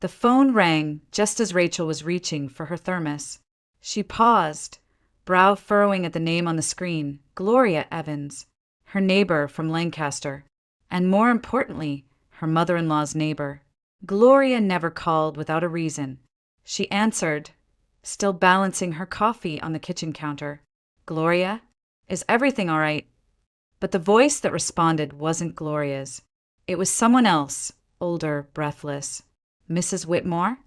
The phone rang just as Rachel was reaching for her thermos. She paused, brow furrowing at the name on the screen, Gloria Evans, her neighbor from Lancaster, and more importantly, her mother-in-law's neighbor. Gloria never called without a reason. She answered, still balancing her coffee on the kitchen counter. Gloria, is everything all right? But the voice that responded wasn't Gloria's. It was someone else, older, breathless. Mrs. Whitmore?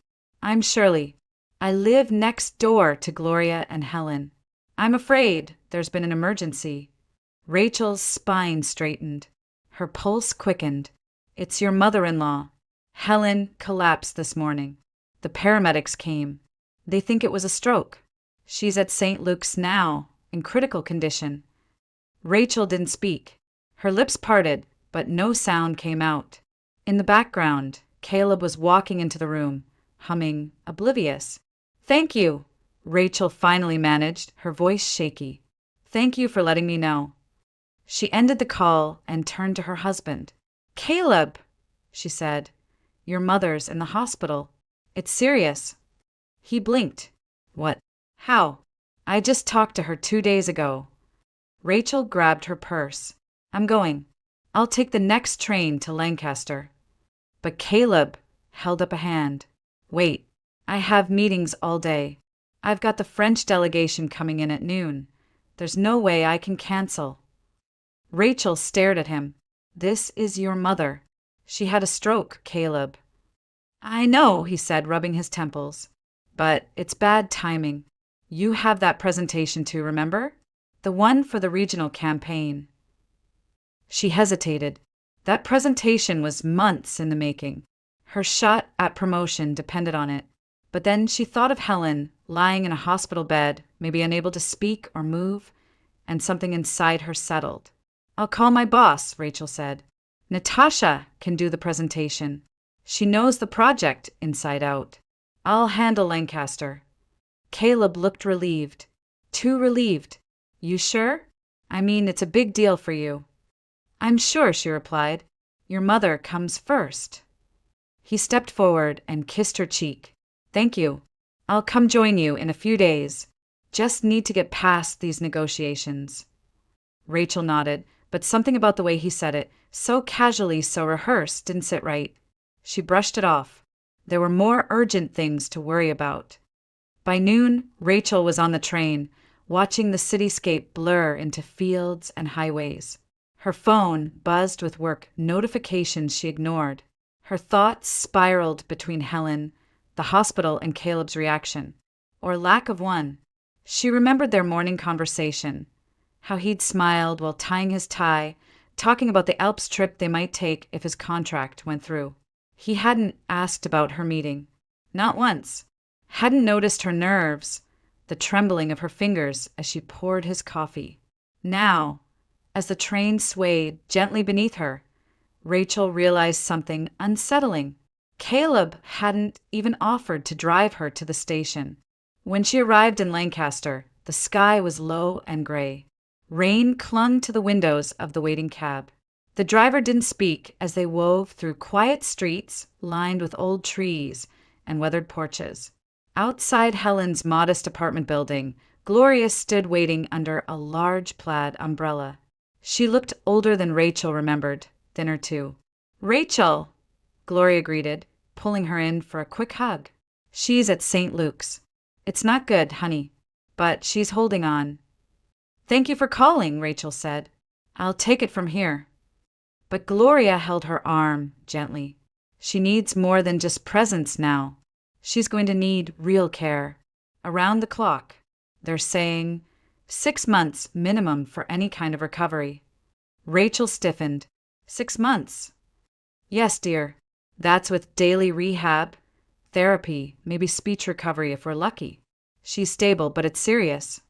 I'm Shirley. I live next door to Gloria and Helen. I'm afraid there's been an emergency. Rachel's spine straightened. Her pulse quickened. It's your mother-in-law. Helen collapsed this morning. The paramedics came. They think it was a stroke. She's at St. Luke's now, in critical condition. Rachel didn't speak. Her lips parted, but no sound came out. In the background, Caleb was walking into the room, humming, oblivious. Thank you, Rachel finally managed, her voice shaky. Thank you for letting me know. She ended the call and turned to her husband. Caleb, she said, your mother's in the hospital. It's serious. He blinked. What? How? I just talked to her 2 days ago. Rachel grabbed her purse. I'm going. I'll take the next train to Lancaster. But Caleb held up a hand. Wait, I have meetings all day. I've got the French delegation coming in at noon. There's no way I can cancel. Rachel stared at him. This is your mother. She had a stroke, Caleb. I know, he said, rubbing his temples. But it's bad timing. You have that presentation too, remember? The one for the regional campaign. She hesitated. That presentation was months in the making. Her shot at promotion depended on it. But then she thought of Helen, lying in a hospital bed, maybe unable to speak or move, and something inside her settled. I'll call my boss, Rachel said. Natasha can do the presentation. She knows the project inside out. I'll handle Lancaster. Caleb looked relieved. Too relieved. You sure? I mean, it's a big deal for you. I'm sure, she replied. Your mother comes first. He stepped forward and kissed her cheek. Thank you. I'll come join you in a few days. Just need to get past these negotiations. Rachel nodded, but something about the way he said it, so casually, so rehearsed, didn't sit right. She brushed it off. There were more urgent things to worry about. By noon, Rachel was on the train, watching the cityscape blur into fields and highways. Her phone buzzed with work notifications she ignored. Her thoughts spiraled between Helen, the hospital, and Caleb's reaction, or lack of one. She remembered their morning conversation, how he'd smiled while tying his tie, talking about the Alps trip they might take if his contract went through. He hadn't asked about her meeting. Not once. Hadn't noticed her nerves, the trembling of her fingers as she poured his coffee. Now, as the train swayed gently beneath her, Rachel realized something unsettling. Caleb hadn't even offered to drive her to the station. When she arrived in Lancaster, the sky was low and gray. Rain clung to the windows of the waiting cab. The driver didn't speak as they wove through quiet streets lined with old trees and weathered porches. Outside Helen's modest apartment building, Gloria stood waiting under a large plaid umbrella. She looked older than Rachel remembered, thinner too. Rachel, Gloria greeted, pulling her in for a quick hug. She's at St. Luke's. It's not good, honey, but she's holding on. Thank you for calling, Rachel said. I'll take it from here. But Gloria held her arm gently. She needs more than just presence now. She's going to need real care. Around the clock. They're saying 6 months minimum for any kind of recovery. Rachel stiffened. 6 months? Yes, dear. That's with daily rehab, therapy, maybe speech recovery if we're lucky. She's stable, but it's serious.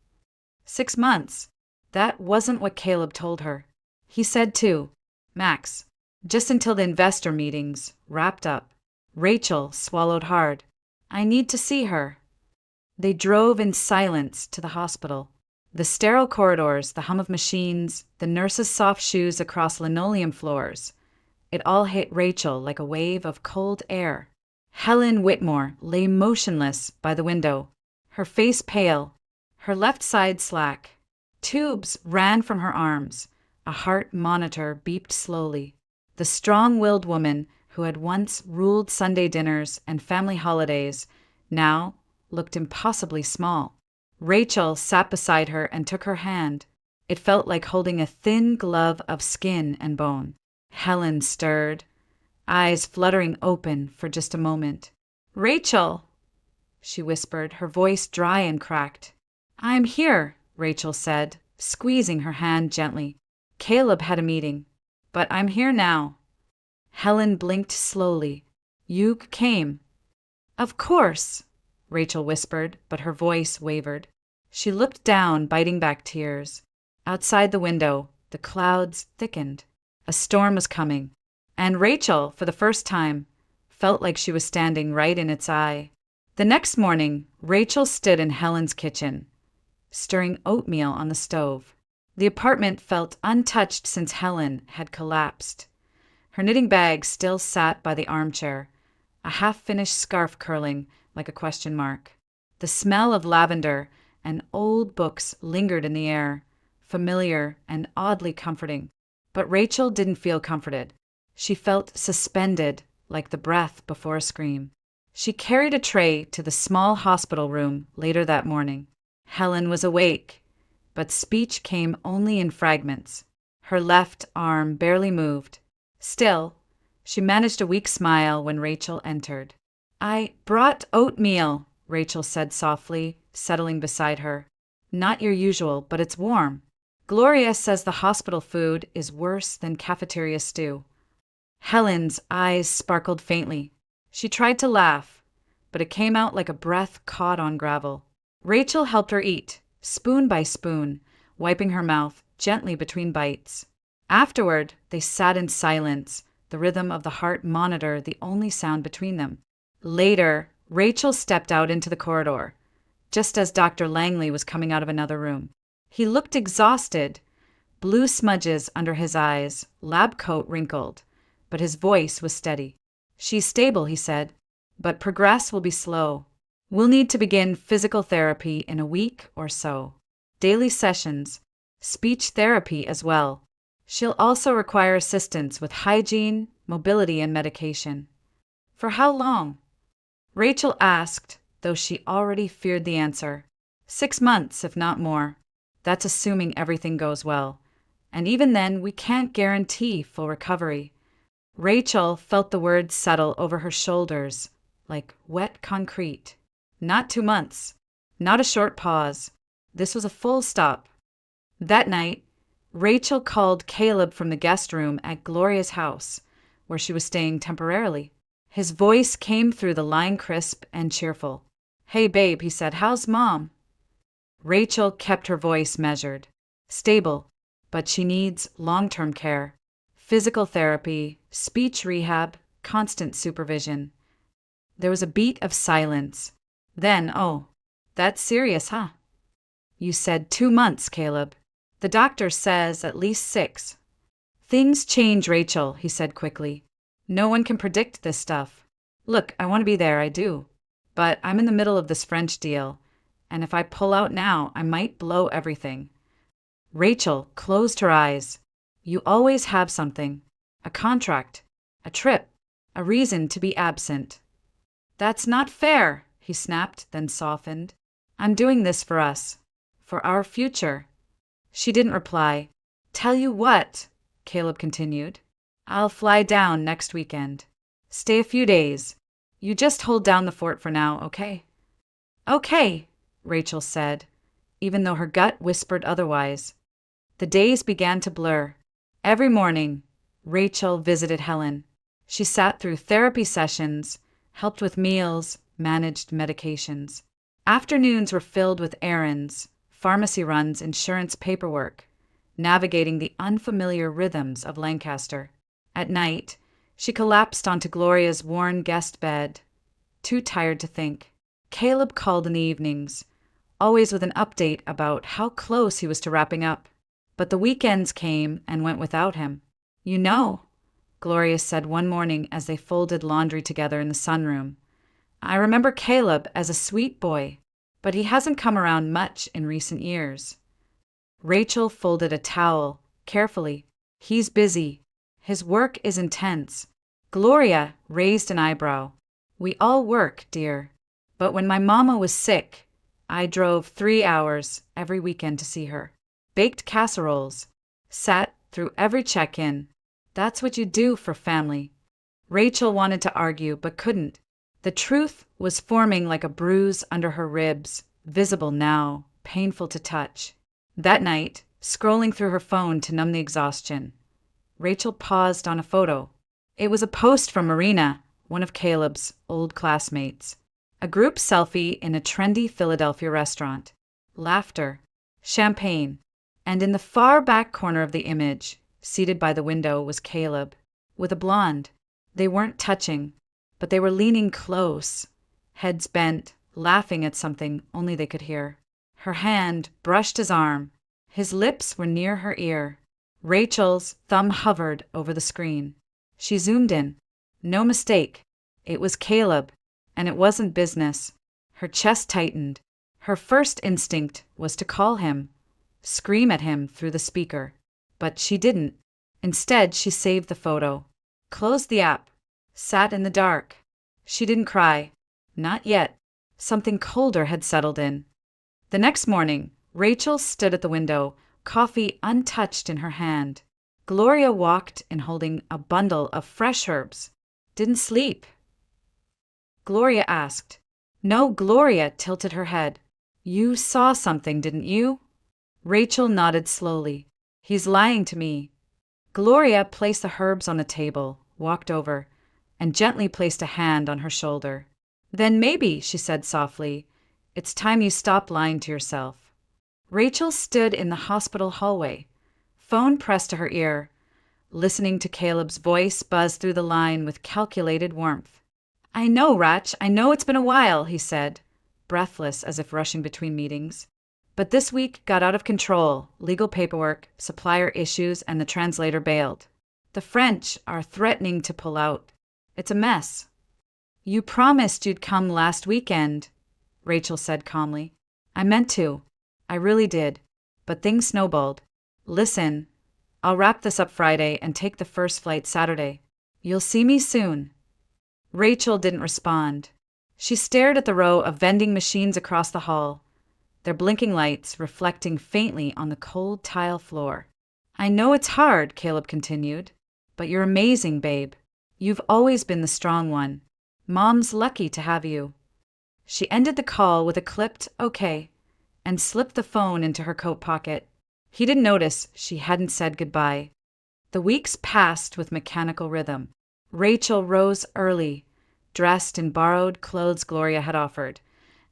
6 months. That wasn't what Caleb told her. He said too, max, just until the investor meetings wrapped up. Rachel swallowed hard. I need to see her. They drove in silence to the hospital. The sterile corridors, the hum of machines, the nurses' soft shoes across linoleum floors. It all hit Rachel like a wave of cold air. Helen Whitmore lay motionless by the window, her face pale, her left side slack. Tubes ran from her arms. A heart monitor beeped slowly. The strong-willed woman who had once ruled Sunday dinners and family holidays now looked impossibly small. Rachel sat beside her and took her hand. It felt like holding a thin glove of skin and bone. Helen stirred, eyes fluttering open for just a moment. "Rachel," she whispered, her voice dry and cracked. "I'm here," Rachel said, squeezing her hand gently. "Caleb had a meeting, but I'm here now." Helen blinked slowly. "You came." "Of course," Rachel whispered, but her voice wavered. She looked down, biting back tears. Outside the window, the clouds thickened. A storm was coming, and Rachel, for the first time, felt like she was standing right in its eye. The next morning, Rachel stood in Helen's kitchen, stirring oatmeal on the stove. The apartment felt untouched since Helen had collapsed. Her knitting bag still sat by the armchair, a half-finished scarf curling like a question mark. The smell of lavender and old books lingered in the air, familiar and oddly comforting. But Rachel didn't feel comforted. She felt suspended, like the breath before a scream. She carried a tray to the small hospital room later that morning. Helen was awake, but speech came only in fragments. Her left arm barely moved. Still, she managed a weak smile when Rachel entered. "I brought oatmeal," Rachel said softly, settling beside her. "Not your usual, but it's warm. Gloria says the hospital food is worse than cafeteria stew." Helen's eyes sparkled faintly. She tried to laugh, but it came out like a breath caught on gravel. Rachel helped her eat, spoon by spoon, wiping her mouth gently between bites. Afterward, they sat in silence, the rhythm of the heart monitor the only sound between them. Later, Rachel stepped out into the corridor, just as Dr. Langley was coming out of another room. He looked exhausted, blue smudges under his eyes, lab coat wrinkled, but his voice was steady. "She's stable," he said, "but progress will be slow. We'll need to begin physical therapy in a week or so. Daily sessions, speech therapy as well. She'll also require assistance with hygiene, mobility, and medication." "For how long?" Rachel asked, though she already feared the answer. 6 months, if not more. That's assuming everything goes well. And even then, we can't guarantee full recovery. Rachel felt the words settle over her shoulders, like wet concrete. Not 2 months. Not a short pause. This was a full stop. That night, Rachel called Caleb from the guest room at Gloria's house, where she was staying temporarily. His voice came through the line crisp and cheerful. "Hey babe," he said, "how's Mom?" Rachel kept her voice measured. "Stable, but she needs long-term care. Physical therapy, speech rehab, constant supervision." There was a beat of silence. Then, "Oh, that's serious, huh?" "You said 2 months, Caleb. The doctor says at least 6. "Things change, Rachel," he said quickly. "No one can predict this stuff. Look, I want to be there, I do. But I'm in the middle of this French deal, and if I pull out now, I might blow everything." Rachel closed her eyes. "You always have something. A contract, a trip, a reason to be absent." "That's not fair," he snapped, then softened. "I'm doing this for us. For our future." She didn't reply. "Tell you what," Caleb continued. "I'll fly down next weekend. Stay a few days. You just hold down the fort for now, okay?" "Okay," Rachel said, even though her gut whispered otherwise. The days began to blur. Every morning, Rachel visited Helen. She sat through therapy sessions, helped with meals, managed medications. Afternoons were filled with errands, pharmacy runs, insurance paperwork, navigating the unfamiliar rhythms of Lancaster. At night, she collapsed onto Gloria's worn guest bed, too tired to think. Caleb called in the evenings, always with an update about how close he was to wrapping up. But the weekends came and went without him. "You know," Gloria said one morning as they folded laundry together in the sunroom, I remember Caleb as a sweet boy, but he hasn't come around much in recent years. Rachel folded a towel carefully. He's busy. His work is intense. Gloria raised an eyebrow. We all work, dear. But when my mama was sick, I drove 3 hours every weekend to see her. Baked casseroles. Sat through every check-in. That's what you do for family. Rachel wanted to argue, but couldn't. The truth was forming like a bruise under her ribs, visible now, painful to touch. That night, scrolling through her phone to numb the exhaustion, Rachel paused on a photo. It was a post from Marina, one of Caleb's old classmates. A group selfie in a trendy Philadelphia restaurant. Laughter, champagne, and in the far back corner of the image, seated by the window, was Caleb, with a blonde. They weren't touching, but they were leaning close, heads bent, laughing at something only they could hear. Her hand brushed his arm. His lips were near her ear. Rachel's thumb hovered over the screen. She zoomed in. No mistake. It was Caleb, and it wasn't business. Her chest tightened. Her first instinct was to call him, scream at him through the speaker. But she didn't. Instead, she saved the photo, closed the app, sat in the dark. She didn't cry. Not yet. Something colder had settled in. The next morning, Rachel stood at the window, coffee untouched in her hand. Gloria walked in holding a bundle of fresh herbs. Didn't sleep? Gloria asked. No, Gloria tilted her head. You saw something, didn't you? Rachel nodded slowly. He's lying to me. Gloria placed the herbs on the table, walked over, and gently placed a hand on her shoulder. Then maybe, she said softly, it's time you stop lying to yourself. Rachel stood in the hospital hallway, phone pressed to her ear, listening to Caleb's voice buzz through the line with calculated warmth. I know, Rach, I know it's been a while, he said, breathless as if rushing between meetings. But this week got out of control, legal paperwork, supplier issues, and the translator bailed. The French are threatening to pull out. It's a mess. You promised you'd come last weekend, Rachel said calmly. I meant to. I really did. But things snowballed. Listen, I'll wrap this up Friday and take the first flight Saturday. You'll see me soon. Rachel didn't respond. She stared at the row of vending machines across the hall, their blinking lights reflecting faintly on the cold tile floor. I know it's hard, Caleb continued, but you're amazing, babe. You've always been the strong one. Mom's lucky to have you. She ended the call with a clipped okay and slipped the phone into her coat pocket. He didn't notice she hadn't said goodbye. The weeks passed with mechanical rhythm. Rachel rose early, dressed in borrowed clothes Gloria had offered,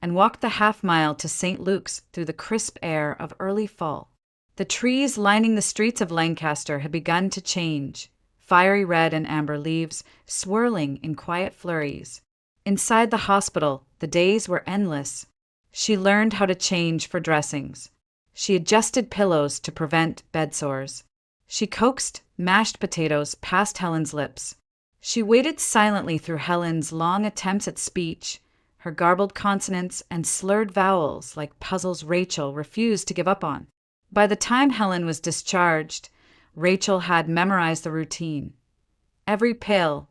and walked the half-mile to St. Luke's through the crisp air of early fall. The trees lining the streets of Lancaster had begun to change, fiery red and amber leaves swirling in quiet flurries. Inside the hospital, the days were endless. She learned how to change for dressings. She adjusted pillows to prevent bed sores. She coaxed mashed potatoes past Helen's lips. She waited silently through Helen's long attempts at speech, her garbled consonants and slurred vowels like puzzles Rachel refused to give up on. By the time Helen was discharged, Rachel had memorized the routine. Every pill,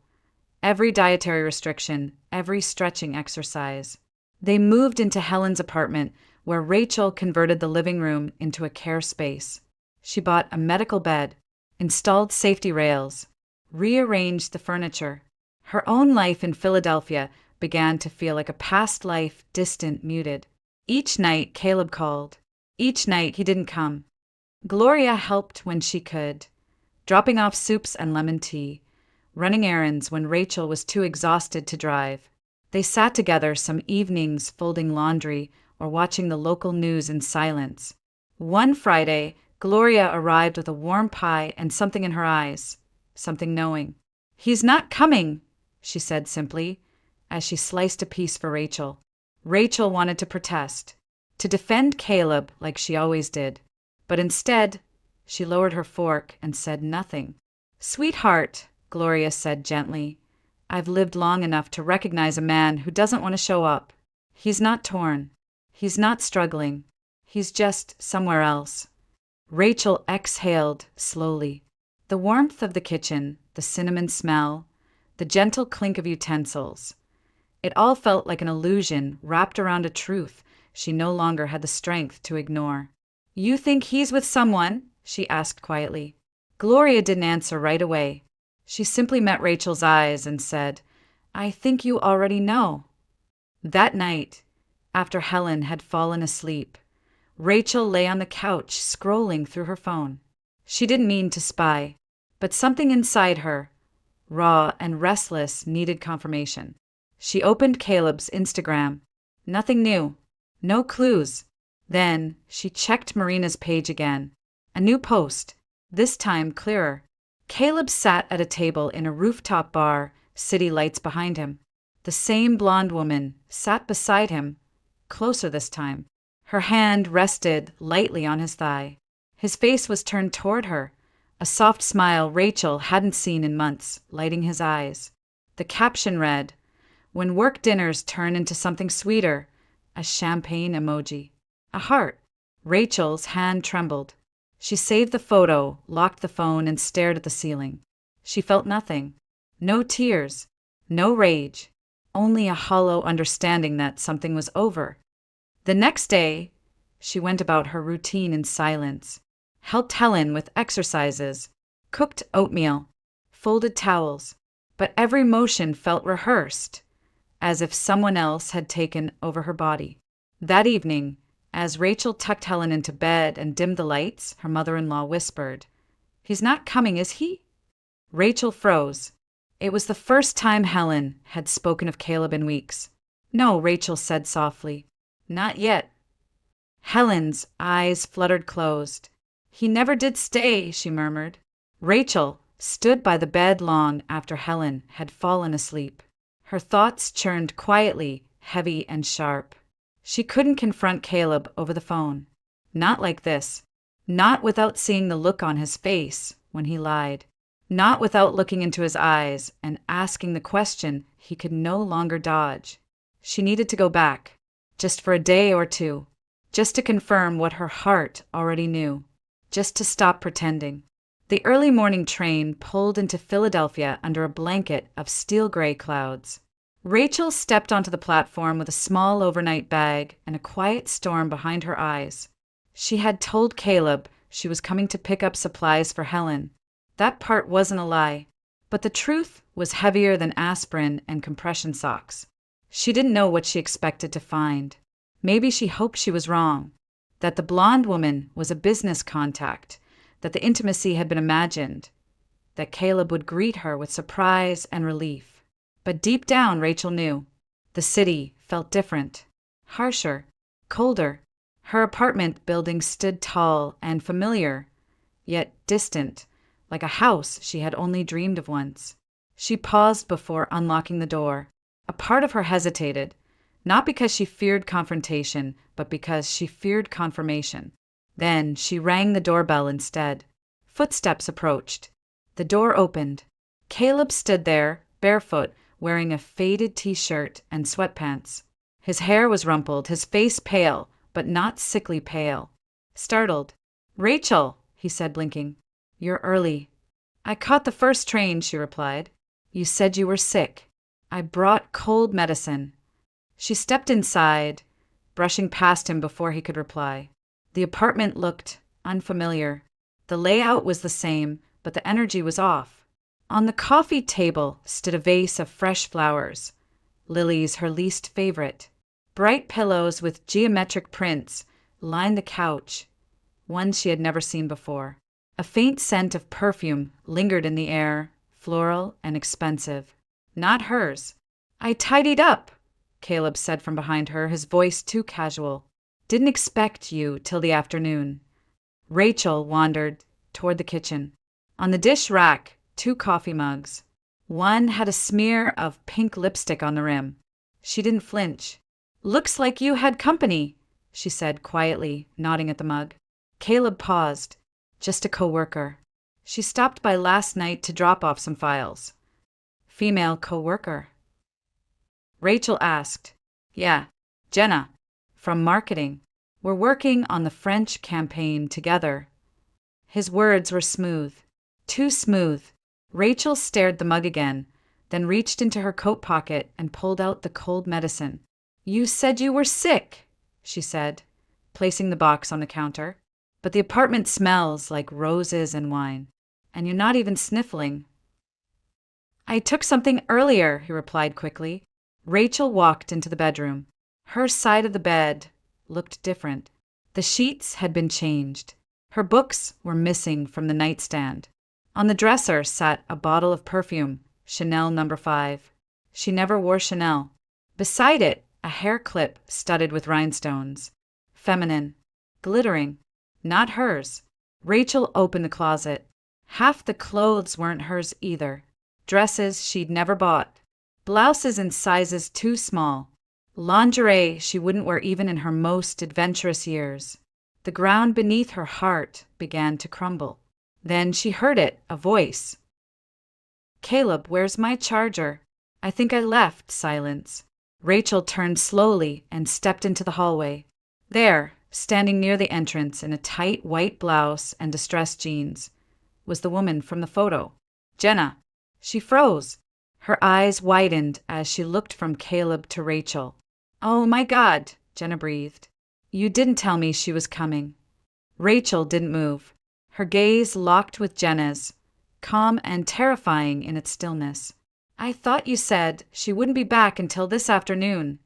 every dietary restriction, every stretching exercise. They moved into Helen's apartment, where Rachel converted the living room into a care space. She bought a medical bed, installed safety rails, rearranged the furniture. Her own life in Philadelphia began to feel like a past life, distant, muted. Each night, Caleb called. Each night, he didn't come. Gloria helped when she could, dropping off soups and lemon tea, running errands when Rachel was too exhausted to drive. They sat together some evenings folding laundry or watching the local news in silence. One Friday, Gloria arrived with a warm pie and something in her eyes, something knowing. He's not coming, she said simply, as she sliced a piece for Rachel. Rachel wanted to protest, to defend Caleb like she always did. But instead, she lowered her fork and said nothing. Sweetheart, Gloria said gently, I've lived long enough to recognize a man who doesn't want to show up. He's not torn. He's not struggling. He's just somewhere else. Rachel exhaled slowly. The warmth of the kitchen, the cinnamon smell, the gentle clink of utensils. It all felt like an illusion wrapped around a truth she no longer had the strength to ignore. "You think he's with someone?" she asked quietly. Gloria didn't answer right away. She simply met Rachel's eyes and said, "I think you already know." That night, after Helen had fallen asleep, Rachel lay on the couch scrolling through her phone. She didn't mean to spy, but something inside her, raw and restless, needed confirmation. She opened Caleb's Instagram. Nothing new. No clues. Then she checked Marina's page again. A new post, this time clearer. Caleb sat at a table in a rooftop bar, city lights behind him. The same blonde woman sat beside him, closer this time. Her hand rested lightly on his thigh. His face was turned toward her, a soft smile Rachel hadn't seen in months, lighting his eyes. The caption read, "When work dinners turn into something sweeter," a champagne emoji. A heart. Rachel's hand trembled. She saved the photo, locked the phone, and stared at the ceiling. She felt nothing. No tears. No rage. Only a hollow understanding that something was over. The next day, she went about her routine in silence. Helped Helen with exercises. Cooked oatmeal. Folded towels. But every motion felt rehearsed, as if someone else had taken over her body. That evening, as Rachel tucked Helen into bed and dimmed the lights, her mother-in-law whispered, "He's not coming, is he?" Rachel froze. It was the first time Helen had spoken of Caleb in weeks. "No," Rachel said softly. "Not yet." Helen's eyes fluttered closed. "He never did stay," she murmured. Rachel stood by the bed long after Helen had fallen asleep. Her thoughts churned quietly, heavy and sharp. She couldn't confront Caleb over the phone. Not like this. Not without seeing the look on his face when he lied. Not without looking into his eyes and asking the question he could no longer dodge. She needed to go back, just for a day or two, just to confirm what her heart already knew, just to stop pretending. The early morning train pulled into Philadelphia under a blanket of steel-gray clouds. Rachel stepped onto the platform with a small overnight bag and a quiet storm behind her eyes. She had told Caleb she was coming to pick up supplies for Helen. That part wasn't a lie, but the truth was heavier than aspirin and compression socks. She didn't know what she expected to find. Maybe she hoped she was wrong, that the blonde woman was a business contact, that the intimacy had been imagined, that Caleb would greet her with surprise and relief. But deep down, Rachel knew. The city felt different, harsher, colder. Her apartment building stood tall and familiar, yet distant, like a house she had only dreamed of once. She paused before unlocking the door. A part of her hesitated, not because she feared confrontation, but because she feared confirmation. Then she rang the doorbell instead. Footsteps approached. The door opened. Caleb stood there, barefoot, wearing a faded t-shirt and sweatpants. His hair was rumpled, his face pale, but not sickly pale. Startled. "Rachel," he said, blinking. "You're early." "I caught the first train," she replied. "You said you were sick. I brought cold medicine." She stepped inside, brushing past him before he could reply. The apartment looked unfamiliar. The layout was the same, but the energy was off. On the coffee table stood a vase of fresh flowers, lilies her least favorite. Bright pillows with geometric prints lined the couch, ones she had never seen before. A faint scent of perfume lingered in the air, floral and expensive. Not hers. "I tidied up," Caleb said from behind her, his voice too casual. "Didn't expect you till the afternoon." Rachel wandered toward the kitchen. On the dish rack, 2 coffee mugs. One had a smear of pink lipstick on the rim. She didn't flinch. "Looks like you had company," she said quietly, nodding at the mug. Caleb paused. "Just a coworker. She stopped by last night to drop off some files." female co-worker. Rachel asked. Yeah, Jenna, from marketing. We're working on the French campaign together. His words were smooth. Too smooth. Rachel stared the mug again, then reached into her coat pocket and pulled out the cold medicine. You said you were sick, she said, placing the box on the counter. But the apartment smells like roses and wine, and you're not even sniffling. I took something earlier, he replied quickly. Rachel walked into the bedroom. Her side of the bed looked different. The sheets had been changed. Her books were missing from the nightstand. On the dresser sat a bottle of perfume, Chanel No. 5. She never wore Chanel. Beside it, a hair clip studded with rhinestones. Feminine. Glittering. Not hers. Rachel opened the closet. Half the clothes weren't hers either. Dresses she'd never bought. Blouses in sizes too small. Lingerie she wouldn't wear even in her most adventurous years. The ground beneath her heart began to crumble. Then she heard it, a voice. Caleb, where's my charger? I think I left. Silence. Rachel turned slowly and stepped into the hallway. There, standing near the entrance in a tight white blouse and distressed jeans, was the woman from the photo. Jenna. She froze. Her eyes widened as she looked from Caleb to Rachel. Oh my God, Jenna breathed. You didn't tell me she was coming. Rachel didn't move. Her gaze locked with Jenna's, calm and terrifying in its stillness. I thought you said she wouldn't be back until this afternoon,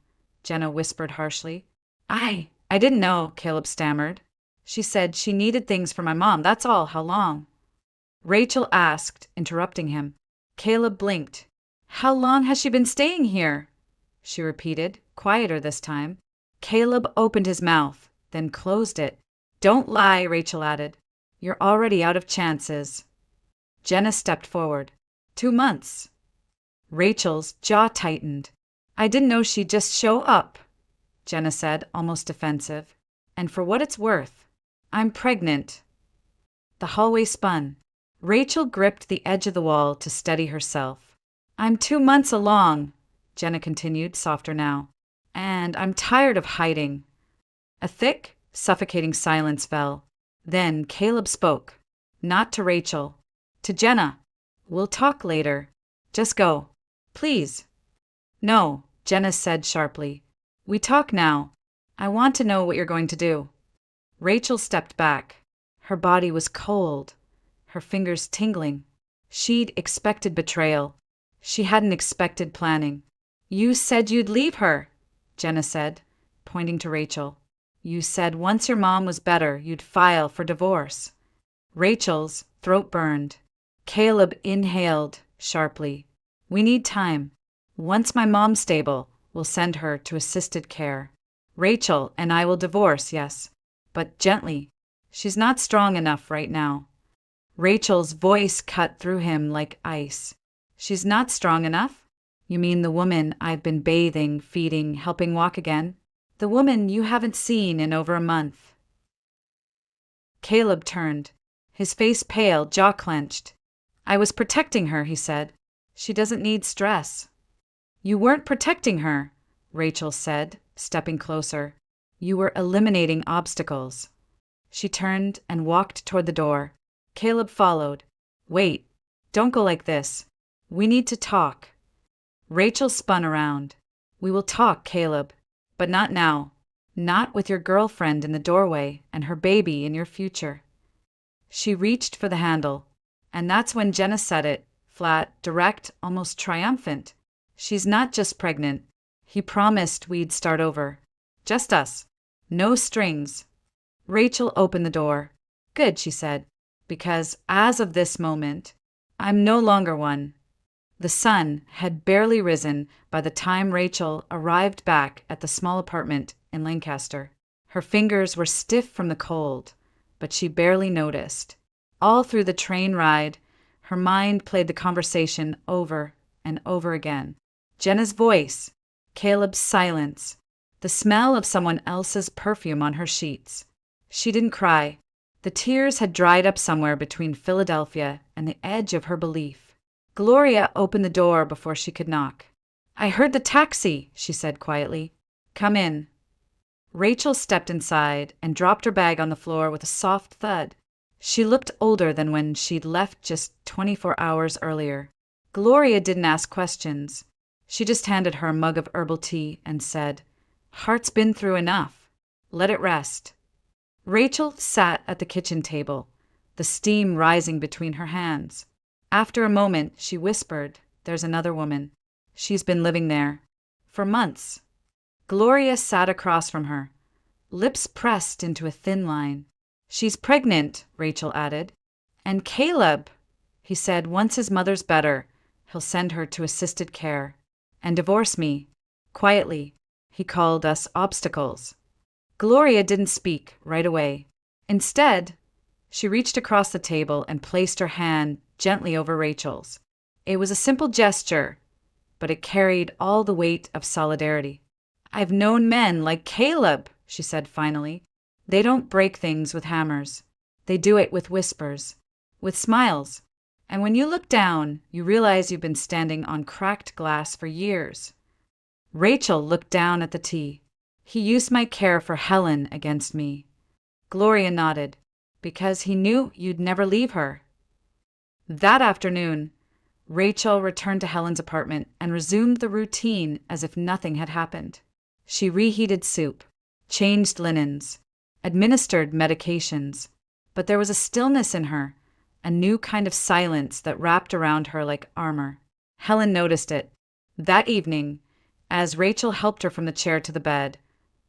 Jenna whispered harshly. I didn't know, Caleb stammered. She said she needed things for my mom, that's all. How long? Rachel asked, interrupting him. Caleb blinked. How long has she been staying here? She repeated, quieter this time. Caleb opened his mouth, then closed it. Don't lie, Rachel added. You're already out of chances. Jenna stepped forward. 2 months. Rachel's jaw tightened. I didn't know she'd just show up, Jenna said, almost defensive. And for what it's worth, I'm pregnant. The hallway spun. Rachel gripped the edge of the wall to steady herself. I'm 2 months along, Jenna continued, softer now. And I'm tired of hiding. A thick, suffocating silence fell. Then Caleb spoke. Not to Rachel. To Jenna. We'll talk later. Just go. Please. No, Jenna said sharply. We talk now. I want to know what you're going to do. Rachel stepped back. Her body was cold, her fingers tingling. She'd expected betrayal. She hadn't expected planning. You said you'd leave her, Jenna said, pointing to Rachel. You said once your mom was better, you'd file for divorce. Rachel's throat burned. Caleb inhaled sharply. We need time. Once my mom's stable, we'll send her to assisted care. Rachel and I will divorce, yes, but gently. She's not strong enough right now. Rachel's voice cut through him like ice. She's not strong enough? You mean the woman I've been bathing, feeding, helping walk again? The woman you haven't seen in over a month. Caleb turned, his face pale, jaw clenched. I was protecting her, he said. She doesn't need stress. You weren't protecting her, Rachel said, stepping closer. You were eliminating obstacles. She turned and walked toward the door. Caleb followed. Wait, don't go like this. We need to talk. Rachel spun around. We will talk, Caleb, but not now. Not with your girlfriend in the doorway and her baby in your future. She reached for the handle, and that's when Jenna said it, flat, direct, almost triumphant. She's not just pregnant. He promised we'd start over. Just us. No strings. Rachel opened the door. Good, she said, because as of this moment, I'm no longer one. The sun had barely risen by the time Rachel arrived back at the small apartment in Lancaster. Her fingers were stiff from the cold, but she barely noticed. All through the train ride, her mind played the conversation over and over again. Jenna's voice, Caleb's silence, the smell of someone else's perfume on her sheets. She didn't cry. The tears had dried up somewhere between Philadelphia and the edge of her belief. Gloria opened the door before she could knock. "I heard the taxi," she said quietly. "Come in." Rachel stepped inside and dropped her bag on the floor with a soft thud. She looked older than when she'd left just 24 hours earlier. Gloria didn't ask questions. She just handed her a mug of herbal tea and said, "Heart's been through enough. Let it rest." Rachel sat at the kitchen table, the steam rising between her hands. After a moment, she whispered, "There's another woman. She's been living there. For months." Gloria sat across from her, lips pressed into a thin line. "She's pregnant," Rachel added. "And Caleb," he said, "once his mother's better, he'll send her to assisted care. And divorce me. Quietly. He called us obstacles." Gloria didn't speak right away. Instead, she reached across the table and placed her hand gently over Rachel's. It was a simple gesture, but it carried all the weight of solidarity. "I've known men like Caleb," she said finally. "They don't break things with hammers. They do it with whispers, with smiles. And when you look down, you realize you've been standing on cracked glass for years." Rachel looked down at the tea. "He used my care for Helen against me." Gloria nodded. "Because he knew you'd never leave her." That afternoon, Rachel returned to Helen's apartment and resumed the routine as if nothing had happened. She reheated soup, changed linens, administered medications, but there was a stillness in her, a new kind of silence that wrapped around her like armor. Helen noticed it. That evening, as Rachel helped her from the chair to the bed,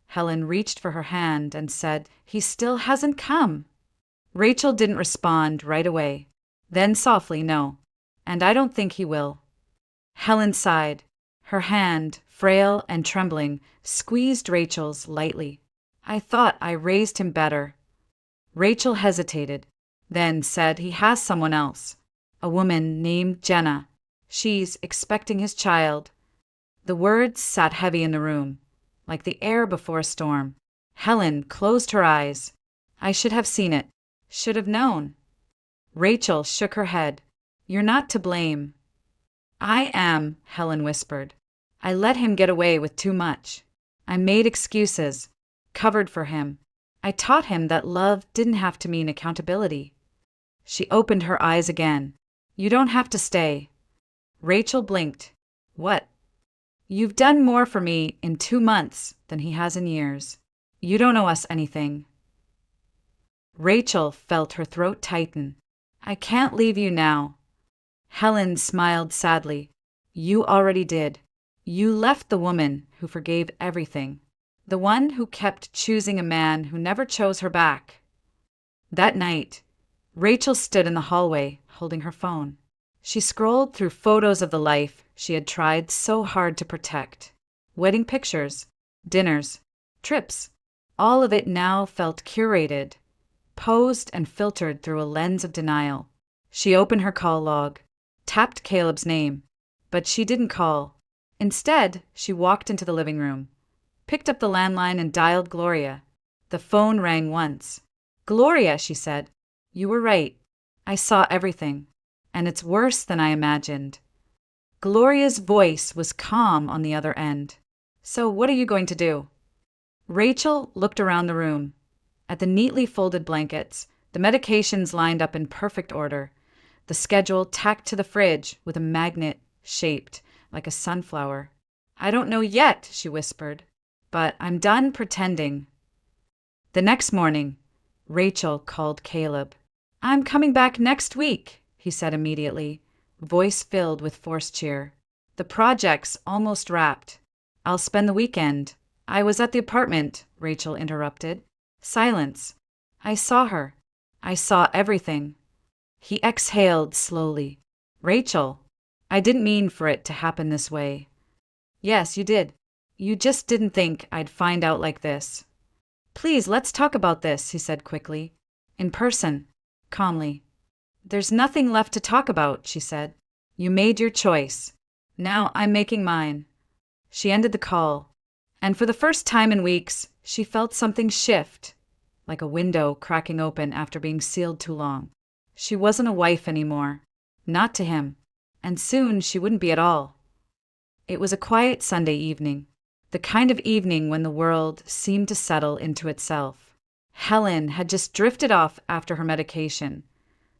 Helen reached for her hand and said, "He still hasn't come." Rachel didn't respond right away. Then softly, "No, and I don't think he will." Helen sighed. Her hand, frail and trembling, squeezed Rachel's lightly. "I thought I raised him better." Rachel hesitated, then said, "He has someone else. A woman named Jenna. She's expecting his child." The words sat heavy in the room, like the air before a storm. Helen closed her eyes. "I should have seen it. Should have known." Rachel shook her head. "You're not to blame." "I am," Helen whispered. "I let him get away with too much. I made excuses, covered for him. I taught him that love didn't have to mean accountability." She opened her eyes again. "You don't have to stay." Rachel blinked. "What?" "You've done more for me in 2 months than he has in years. You don't owe us anything." Rachel felt her throat tighten. "I can't leave you now." Helen smiled sadly. "You already did. You left the woman who forgave everything. The one who kept choosing a man who never chose her back." That night, Rachel stood in the hallway, holding her phone. She scrolled through photos of the life she had tried so hard to protect. Wedding pictures, dinners, trips. All of it now felt curated, posed and filtered through a lens of denial. She opened her call log, tapped Caleb's name, but she didn't call. Instead, she walked into the living room, picked up the landline and dialed Gloria. The phone rang once. "Gloria," she said, "you were right. I saw everything, and it's worse than I imagined." Gloria's voice was calm on the other end. "So what are you going to do?" Rachel looked around the room, at the neatly folded blankets, the medications lined up in perfect order, the schedule tacked to the fridge with a magnet shaped like a sunflower. "I don't know yet," she whispered, "but I'm done pretending." The next morning, Rachel called Caleb. "I'm coming back next week," he said immediately, voice filled with forced cheer. "The project's almost wrapped. I'll spend the weekend." "I was at the apartment," Rachel interrupted. Silence. "I saw her. I saw everything." He exhaled slowly. "Rachel, I didn't mean for it to happen this way." "Yes, you did. You just didn't think I'd find out like this." "Please, let's talk about this," he said quickly. "In person." Calmly. "There's nothing left to talk about," she said. "You made your choice. Now I'm making mine." She ended the call, and for the first time in weeks, she felt something shift, like a window cracking open after being sealed too long. She wasn't a wife anymore. Not to him. and soon she wouldn't be at all. It was a quiet Sunday evening, the kind of evening when the world seemed to settle into itself. Helen had just drifted off after her medication,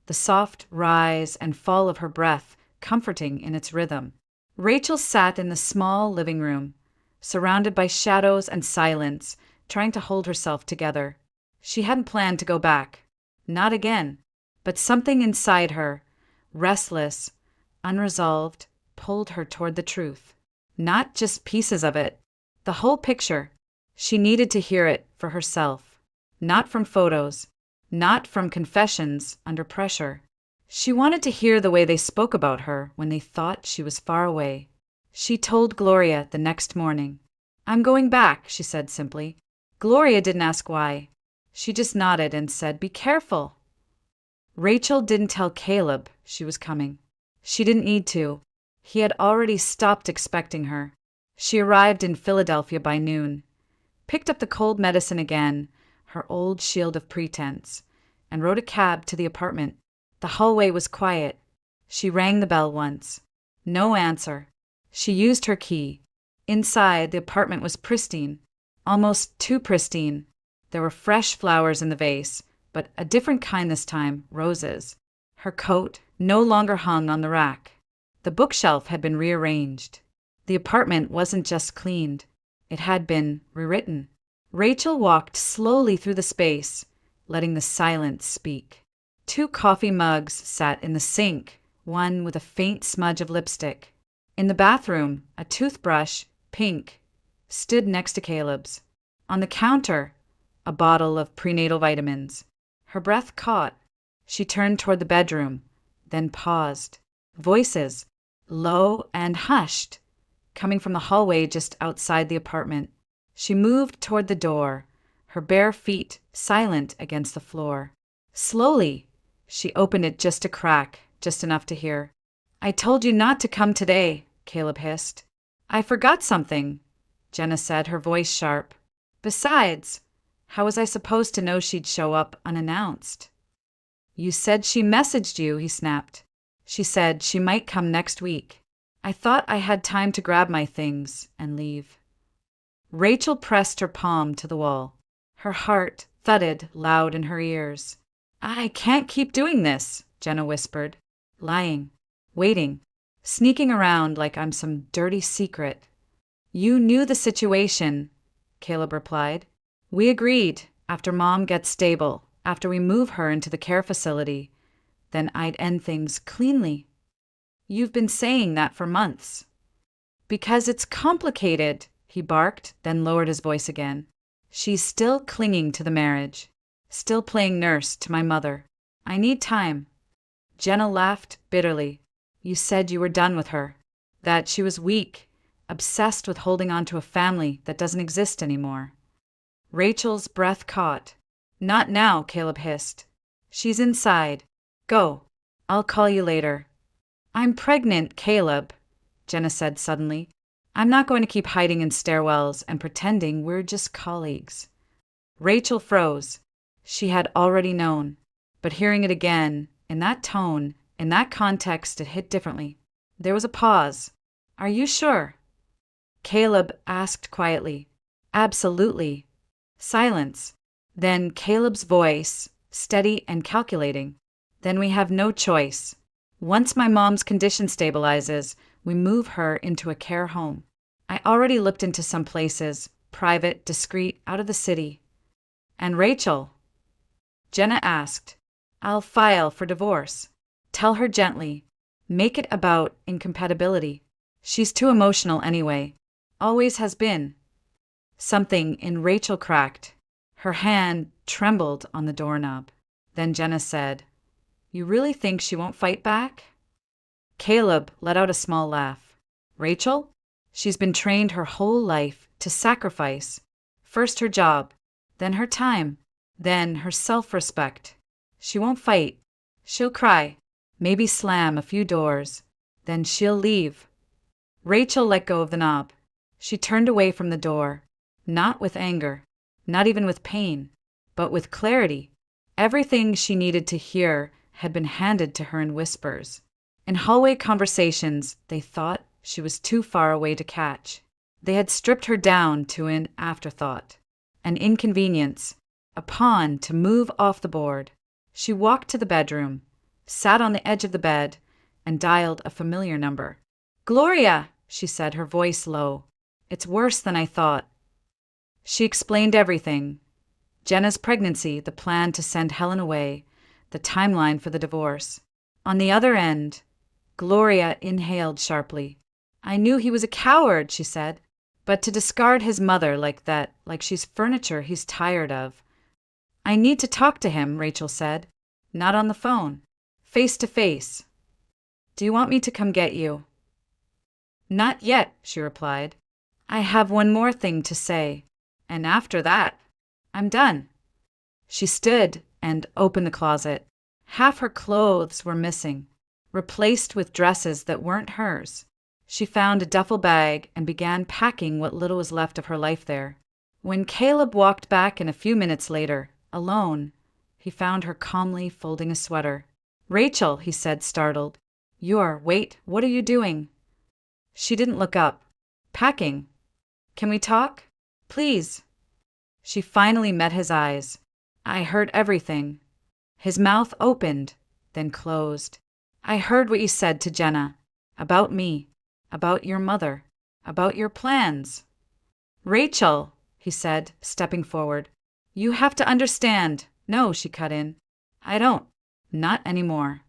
the soft rise and fall of her breath comforting in its rhythm. Rachel sat in the small living room, surrounded by shadows and silence, trying to hold herself together. She hadn't planned to go back. Not again. But something inside her, restless, unresolved, pulled her toward the truth. Not just pieces of it. The whole picture. She needed to hear it for herself. Not from photos. Not from confessions under pressure. She wanted to hear the way they spoke about her when they thought she was far away. She told Gloria the next morning. "I'm going back," she said simply. Gloria didn't ask why. She just nodded and said, "Be careful." Rachel didn't tell Caleb she was coming. She didn't need to. He had already stopped expecting her. She arrived in Philadelphia by noon, picked up the cold medicine again, her old shield of pretense, and rode a cab to the apartment. The hallway was quiet. She rang the bell once. No answer. She used her key. Inside, the apartment was pristine, almost too pristine. There were fresh flowers in the vase, but a different kind this time, roses. Her coat no longer hung on the rack. The bookshelf had been rearranged. The apartment wasn't just cleaned. It had been rewritten. Rachel walked slowly through the space, letting the silence speak. 2 coffee mugs sat in the sink, one with a faint smudge of lipstick. In the bathroom, a toothbrush, pink, stood next to Caleb's. On the counter, a bottle of prenatal vitamins. Her breath caught. She turned toward the bedroom, then paused. Voices, low and hushed, coming from the hallway just outside the apartment. She moved toward the door, her bare feet silent against the floor. Slowly, she opened it just a crack, just enough to hear. "I told you not to come today," Caleb hissed. "I forgot something," Jenna said, her voice sharp. "Besides, how was I supposed to know she'd show up unannounced?" "You said she messaged you," he snapped. "She said she might come next week. I thought I had time to grab my things and leave." Rachel pressed her palm to the wall. Her heart thudded loud in her ears. "I can't keep doing this," Jenna whispered. "Lying, waiting, sneaking around like I'm some dirty secret." "You knew the situation," Caleb replied. "We agreed, after Mom gets stable, after we move her into the care facility, then I'd end things cleanly." "You've been saying that for months." "Because it's complicated," he barked, then lowered his voice again. "She's still clinging to the marriage, still playing nurse to my mother. I need time." Jenna laughed bitterly. "You said you were done with her, that she was weak, obsessed with holding on to a family that doesn't exist anymore." Rachel's breath caught. "Not now," Caleb hissed. "She's inside. Go. I'll call you later." "I'm pregnant, Caleb," Jenna said suddenly. "I'm not going to keep hiding in stairwells and pretending we're just colleagues." Rachel froze. She had already known, but hearing it again, in that tone, in that context, it hit differently. There was a pause. "Are you sure?" Caleb asked quietly. "Absolutely." Silence. Then Caleb's voice, steady and calculating. "Then we have no choice. Once my mom's condition stabilizes, we move her into a care home. I already looked into some places, private, discreet, out of the city." "And Rachel?" Jenna asked. "I'll file for divorce. Tell her gently. Make it about incompatibility. She's too emotional anyway. Always has been." Something in Rachel cracked. Her hand trembled on the doorknob. Then Jenna said, "You really think she won't fight back?" Caleb let out a small laugh. "Rachel? She's been trained her whole life to sacrifice. First her job, then her time, then her self-respect. She won't fight. She'll cry, maybe slam a few doors, then she'll leave." Rachel let go of the knob. She turned away from the door, not with anger, not even with pain, but with clarity. Everything she needed to hear had been handed to her in whispers. In hallway conversations, they thought she was too far away to catch. They had stripped her down to an afterthought, an inconvenience, a pawn to move off the board. She walked to the bedroom, sat on the edge of the bed, and dialed a familiar number. "Gloria," she said, her voice low. "It's worse than I thought." She explained everything. Jenna's pregnancy, the plan to send Helen away, the timeline for the divorce. On the other end, Gloria inhaled sharply. "I knew he was a coward," she said. "But to discard his mother like that, like she's furniture he's tired of." "I need to talk to him," Rachel said. "Not on the phone. Face to face." "Do you want me to come get you?" "Not yet," she replied. "I have one more thing to say. And after that, I'm done." She stood and opened the closet. Half her clothes were missing, replaced with dresses that weren't hers. She found a duffel bag and began packing what little was left of her life there. When Caleb walked back in a few minutes later, alone, he found her calmly folding a sweater. "Rachel," he said, startled. Wait, what are you doing?" She didn't look up. "Packing. Can we talk? Please." She finally met his eyes. "I heard everything." His mouth opened, then closed. "I heard what you said to Jenna. About me. About your mother. About your plans." "Rachel," he said, stepping forward. "You have to understand." "No," she cut in. "I don't. Not anymore."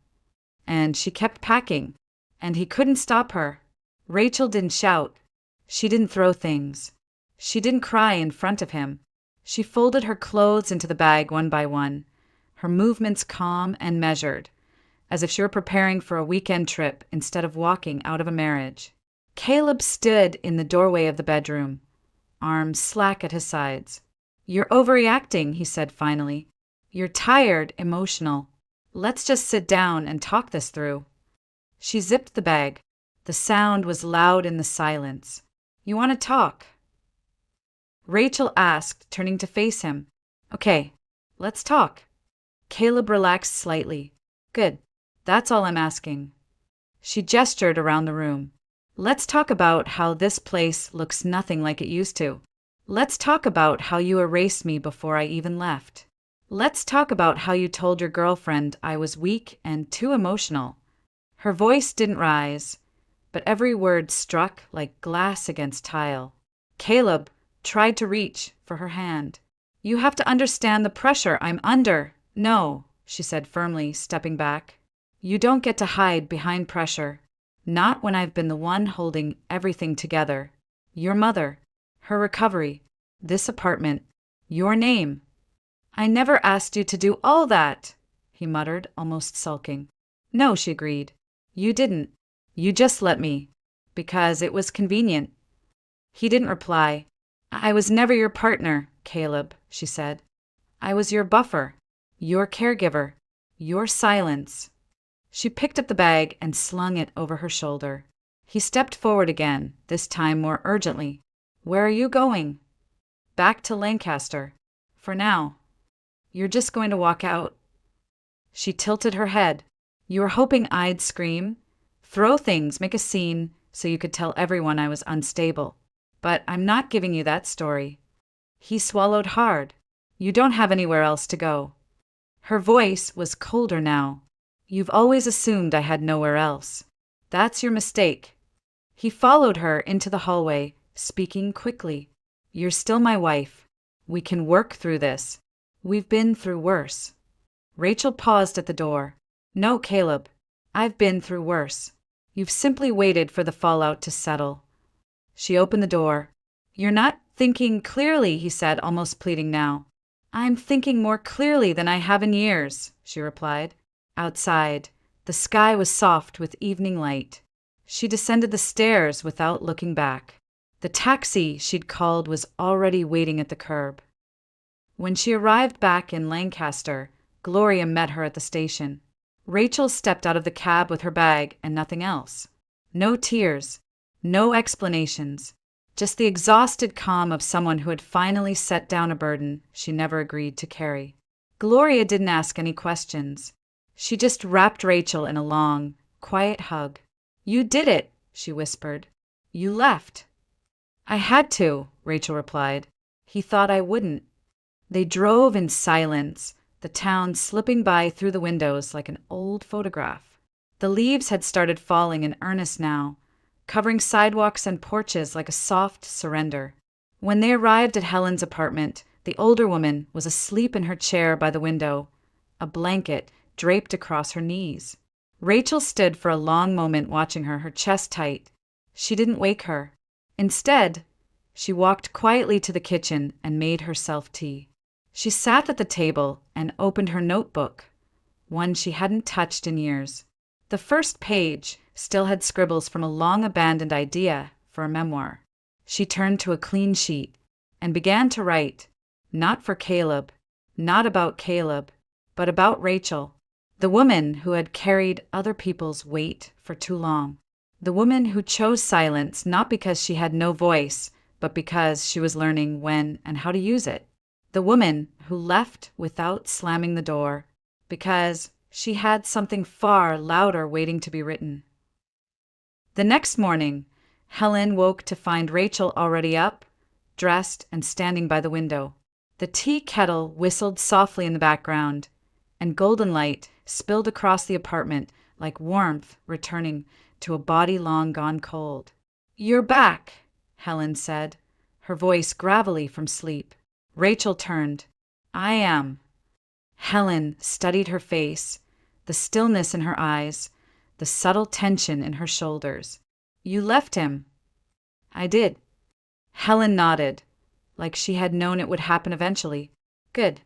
And she kept packing, and he couldn't stop her. Rachel didn't shout. She didn't throw things. She didn't cry in front of him. She folded her clothes into the bag one by one, her movements calm and measured, as if she were preparing for a weekend trip instead of walking out of a marriage. Caleb stood in the doorway of the bedroom, arms slack at his sides. "You're overreacting," he said finally. "You're tired, emotional. Let's just sit down and talk this through." She zipped the bag. The sound was loud in the silence. "You want to talk?" Rachel asked, turning to face him. "Okay, let's talk." Caleb relaxed slightly. "Good. That's all I'm asking." She gestured around the room. "Let's talk about how this place looks nothing like it used to. Let's talk about how you erased me before I even left. Let's talk about how you told your girlfriend I was weak and too emotional." Her voice didn't rise, but every word struck like glass against tile. Caleb tried to reach for her hand. "You have to understand the pressure I'm under." "No," she said firmly, stepping back. "You don't get to hide behind pressure. Not when I've been the one holding everything together. Your mother, her recovery, this apartment, your name." "I never asked you to do all that," he muttered, almost sulking. "No," she agreed. "You didn't. You just let me. Because it was convenient." He didn't reply. "I was never your partner, Caleb," she said. "I was your buffer, your caregiver, your silence." She picked up the bag and slung it over her shoulder. He stepped forward again, this time more urgently. "Where are you going?" "Back to Lancaster. For now." "You're just going to walk out?" She tilted her head. "You were hoping I'd scream? Throw things, make a scene, so you could tell everyone I was unstable. But I'm not giving you that story." He swallowed hard. "You don't have anywhere else to go." Her voice was colder now. "You've always assumed I had nowhere else. That's your mistake." He followed her into the hallway, speaking quickly. "You're still my wife. We can work through this. We've been through worse." Rachel paused at the door. "No, Caleb. I've been through worse. You've simply waited for the fallout to settle." She opened the door. "You're not thinking clearly," he said, almost pleading now. "I'm thinking more clearly than I have in years," she replied. Outside, the sky was soft with evening light. She descended the stairs without looking back. The taxi she'd called was already waiting at the curb. When she arrived back in Lancaster, Gloria met her at the station. Rachel stepped out of the cab with her bag and nothing else. No tears, no explanations, just the exhausted calm of someone who had finally set down a burden she never agreed to carry. Gloria didn't ask any questions. She just wrapped Rachel in a long, quiet hug. "You did it," she whispered. "You left." "I had to," Rachel replied. "He thought I wouldn't." They drove in silence, the town slipping by through the windows like an old photograph. The leaves had started falling in earnest now, covering sidewalks and porches like a soft surrender. When they arrived at Helen's apartment, the older woman was asleep in her chair by the window, a blanket draped across her knees. Rachel stood for a long moment watching her, her chest tight. She didn't wake her. Instead, she walked quietly to the kitchen and made herself tea. She sat at the table and opened her notebook, one she hadn't touched in years. The first page still had scribbles from a long-abandoned idea for a memoir. She turned to a clean sheet and began to write, not for Caleb, not about Caleb, but about Rachel, the woman who had carried other people's weight for too long. The woman who chose silence not because she had no voice, but because she was learning when and how to use it. The woman who left without slamming the door, because she had something far louder waiting to be written. The next morning, Helen woke to find Rachel already up, dressed, and standing by the window. The tea kettle whistled softly in the background, and golden light spilled across the apartment like warmth returning to a body long gone cold. "You're back," Helen said, her voice gravelly from sleep. Rachel turned. "I am." Helen studied her face, the stillness in her eyes, the subtle tension in her shoulders. "You left him." "I did." Helen nodded, like she had known it would happen eventually. "Good."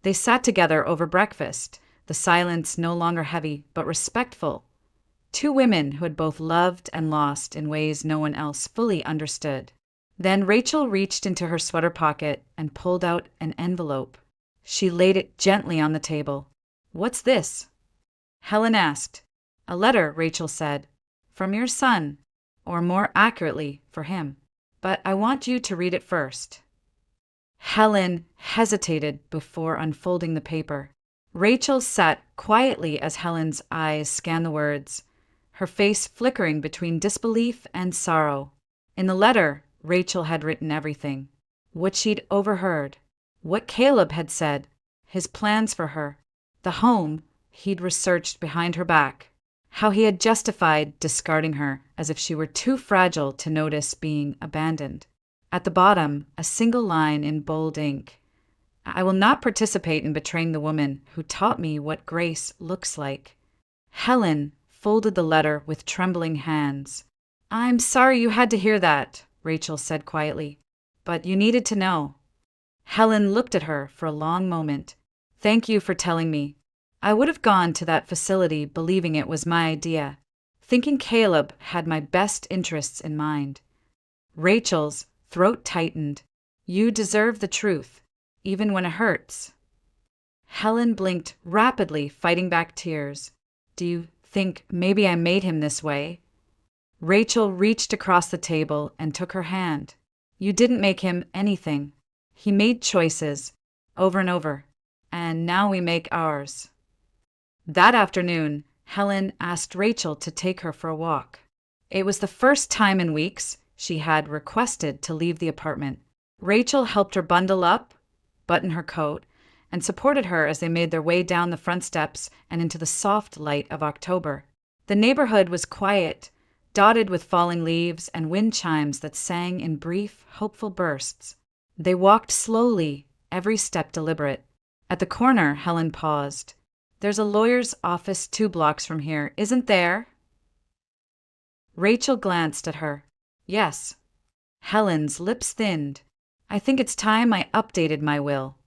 They sat together over breakfast, the silence no longer heavy, but respectful. Two women who had both loved and lost in ways no one else fully understood. Then Rachel reached into her sweater pocket and pulled out an envelope. She laid it gently on the table. "What's this?" Helen asked. "A letter," Rachel said. "From your son, or more accurately, for him. But I want you to read it first." Helen hesitated before unfolding the paper. Rachel sat quietly as Helen's eyes scanned the words, her face flickering between disbelief and sorrow. In the letter, Rachel had written everything. What she'd overheard, what Caleb had said, his plans for her, the home he'd researched behind her back, how he had justified discarding her as if she were too fragile to notice being abandoned. At the bottom, a single line in bold ink. "I will not participate in betraying the woman who taught me what grace looks like." Helen folded the letter with trembling hands. "I'm sorry you had to hear that," Rachel said quietly, "but you needed to know." Helen looked at her for a long moment. "Thank you for telling me. I would have gone to that facility believing it was my idea, thinking Caleb had my best interests in mind." Rachel's throat tightened. "You deserve the truth, even when it hurts." Helen blinked rapidly, fighting back tears. "Do you think maybe I made him this way?" Rachel reached across the table and took her hand. "You didn't make him anything. He made choices, over and over, and now we make ours." That afternoon, Helen asked Rachel to take her for a walk. It was the first time in weeks she had requested to leave the apartment. Rachel helped her bundle up, button her coat, and supported her as they made their way down the front steps and into the soft light of October. The neighborhood was quiet, dotted with falling leaves and wind chimes that sang in brief, hopeful bursts. They walked slowly, every step deliberate. At the corner, Helen paused. "There's a lawyer's office 2 blocks from here, isn't there?" Rachel glanced at her. "Yes." Helen's lips thinned. "I think it's time I updated my will."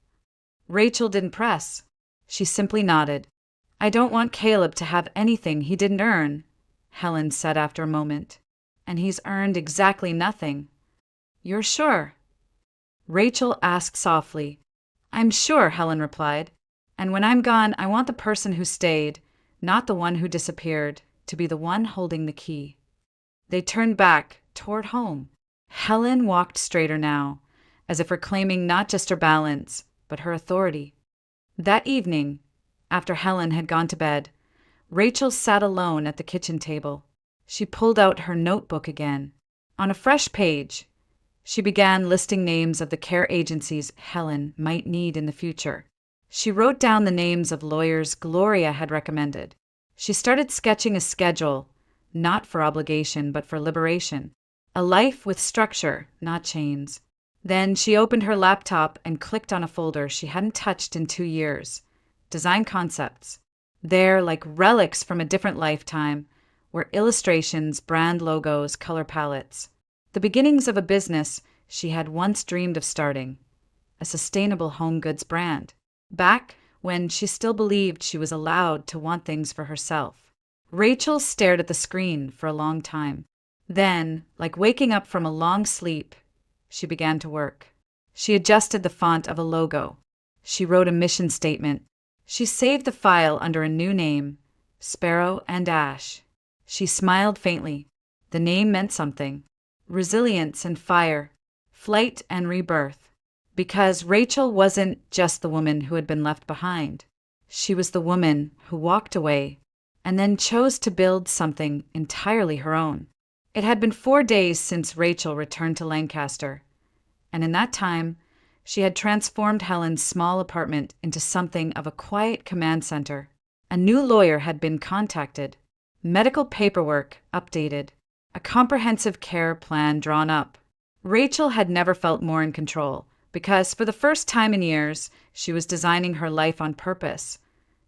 Rachel didn't press. She simply nodded. "I don't want Caleb to have anything he didn't earn," Helen said after a moment. "And he's earned exactly nothing." "You're sure?" Rachel asked softly. "I'm sure," Helen replied. "And when I'm gone, I want the person who stayed, not the one who disappeared, to be the one holding the key." They turned back, toward home. Helen walked straighter now, as if reclaiming not just her balance, but her authority. That evening, after Helen had gone to bed, Rachel sat alone at the kitchen table. She pulled out her notebook again. On a fresh page, she began listing names of the care agencies Helen might need in the future. She wrote down the names of lawyers Gloria had recommended. She started sketching a schedule, not for obligation but for liberation. A life with structure, not chains. Then she opened her laptop and clicked on a folder she hadn't touched in 2 years. Design concepts. There, like relics from a different lifetime, were illustrations, brand logos, color palettes. The beginnings of a business she had once dreamed of starting. A sustainable home goods brand. Back when she still believed she was allowed to want things for herself. Rachel stared at the screen for a long time. Then, like waking up from a long sleep, she began to work. She adjusted the font of a logo. She wrote a mission statement. She saved the file under a new name, Sparrow and Ash. She smiled faintly. The name meant something. Resilience and fire. Flight and rebirth. Because Rachel wasn't just the woman who had been left behind. She was the woman who walked away and then chose to build something entirely her own. It had been 4 days since Rachel returned to Lancaster, and in that time, she had transformed Helen's small apartment into something of a quiet command center. A new lawyer had been contacted, medical paperwork updated, a comprehensive care plan drawn up. Rachel had never felt more in control, because for the first time in years, she was designing her life on purpose,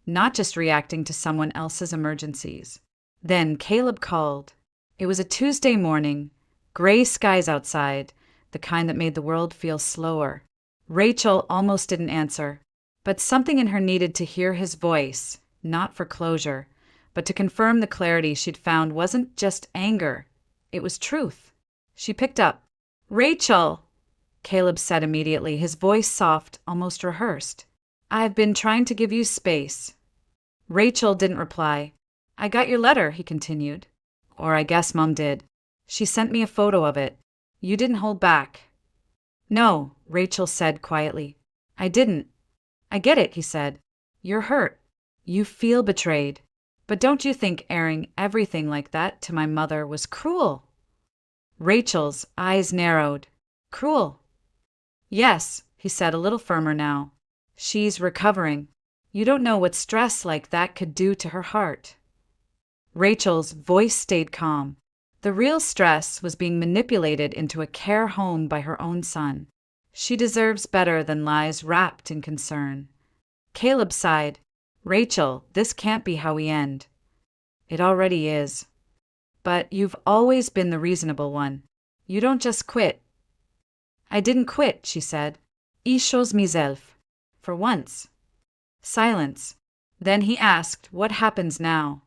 not just reacting to someone else's emergencies. Then Caleb called. It was a Tuesday morning, gray skies outside, the kind that made the world feel slower. Rachel almost didn't answer, but something in her needed to hear his voice, not for closure, but to confirm the clarity she'd found wasn't just anger, it was truth. She picked up. "Rachel," Caleb said immediately, his voice soft, almost rehearsed. "I've been trying to give you space." Rachel didn't reply. "I got your letter," he continued. "Or I guess Mom did. She sent me a photo of it. You didn't hold back." "No," Rachel said quietly. "I didn't." "I get it," he said. "You're hurt. You feel betrayed. But don't you think airing everything like that to my mother was cruel?" Rachel's eyes narrowed. "Cruel?" "Yes," he said a little firmer now. "She's recovering. You don't know what stress like that could do to her heart." Rachel's voice stayed calm. The real stress was being manipulated into a care home by her own son. She deserves better than lies wrapped in concern. Caleb sighed. "Rachel, this can't be how we end." "It already is. But you've always been the reasonable one. You don't just quit." "I didn't quit," she said. "Ich chose myself. For once." Silence. Then he asked, "What happens now?"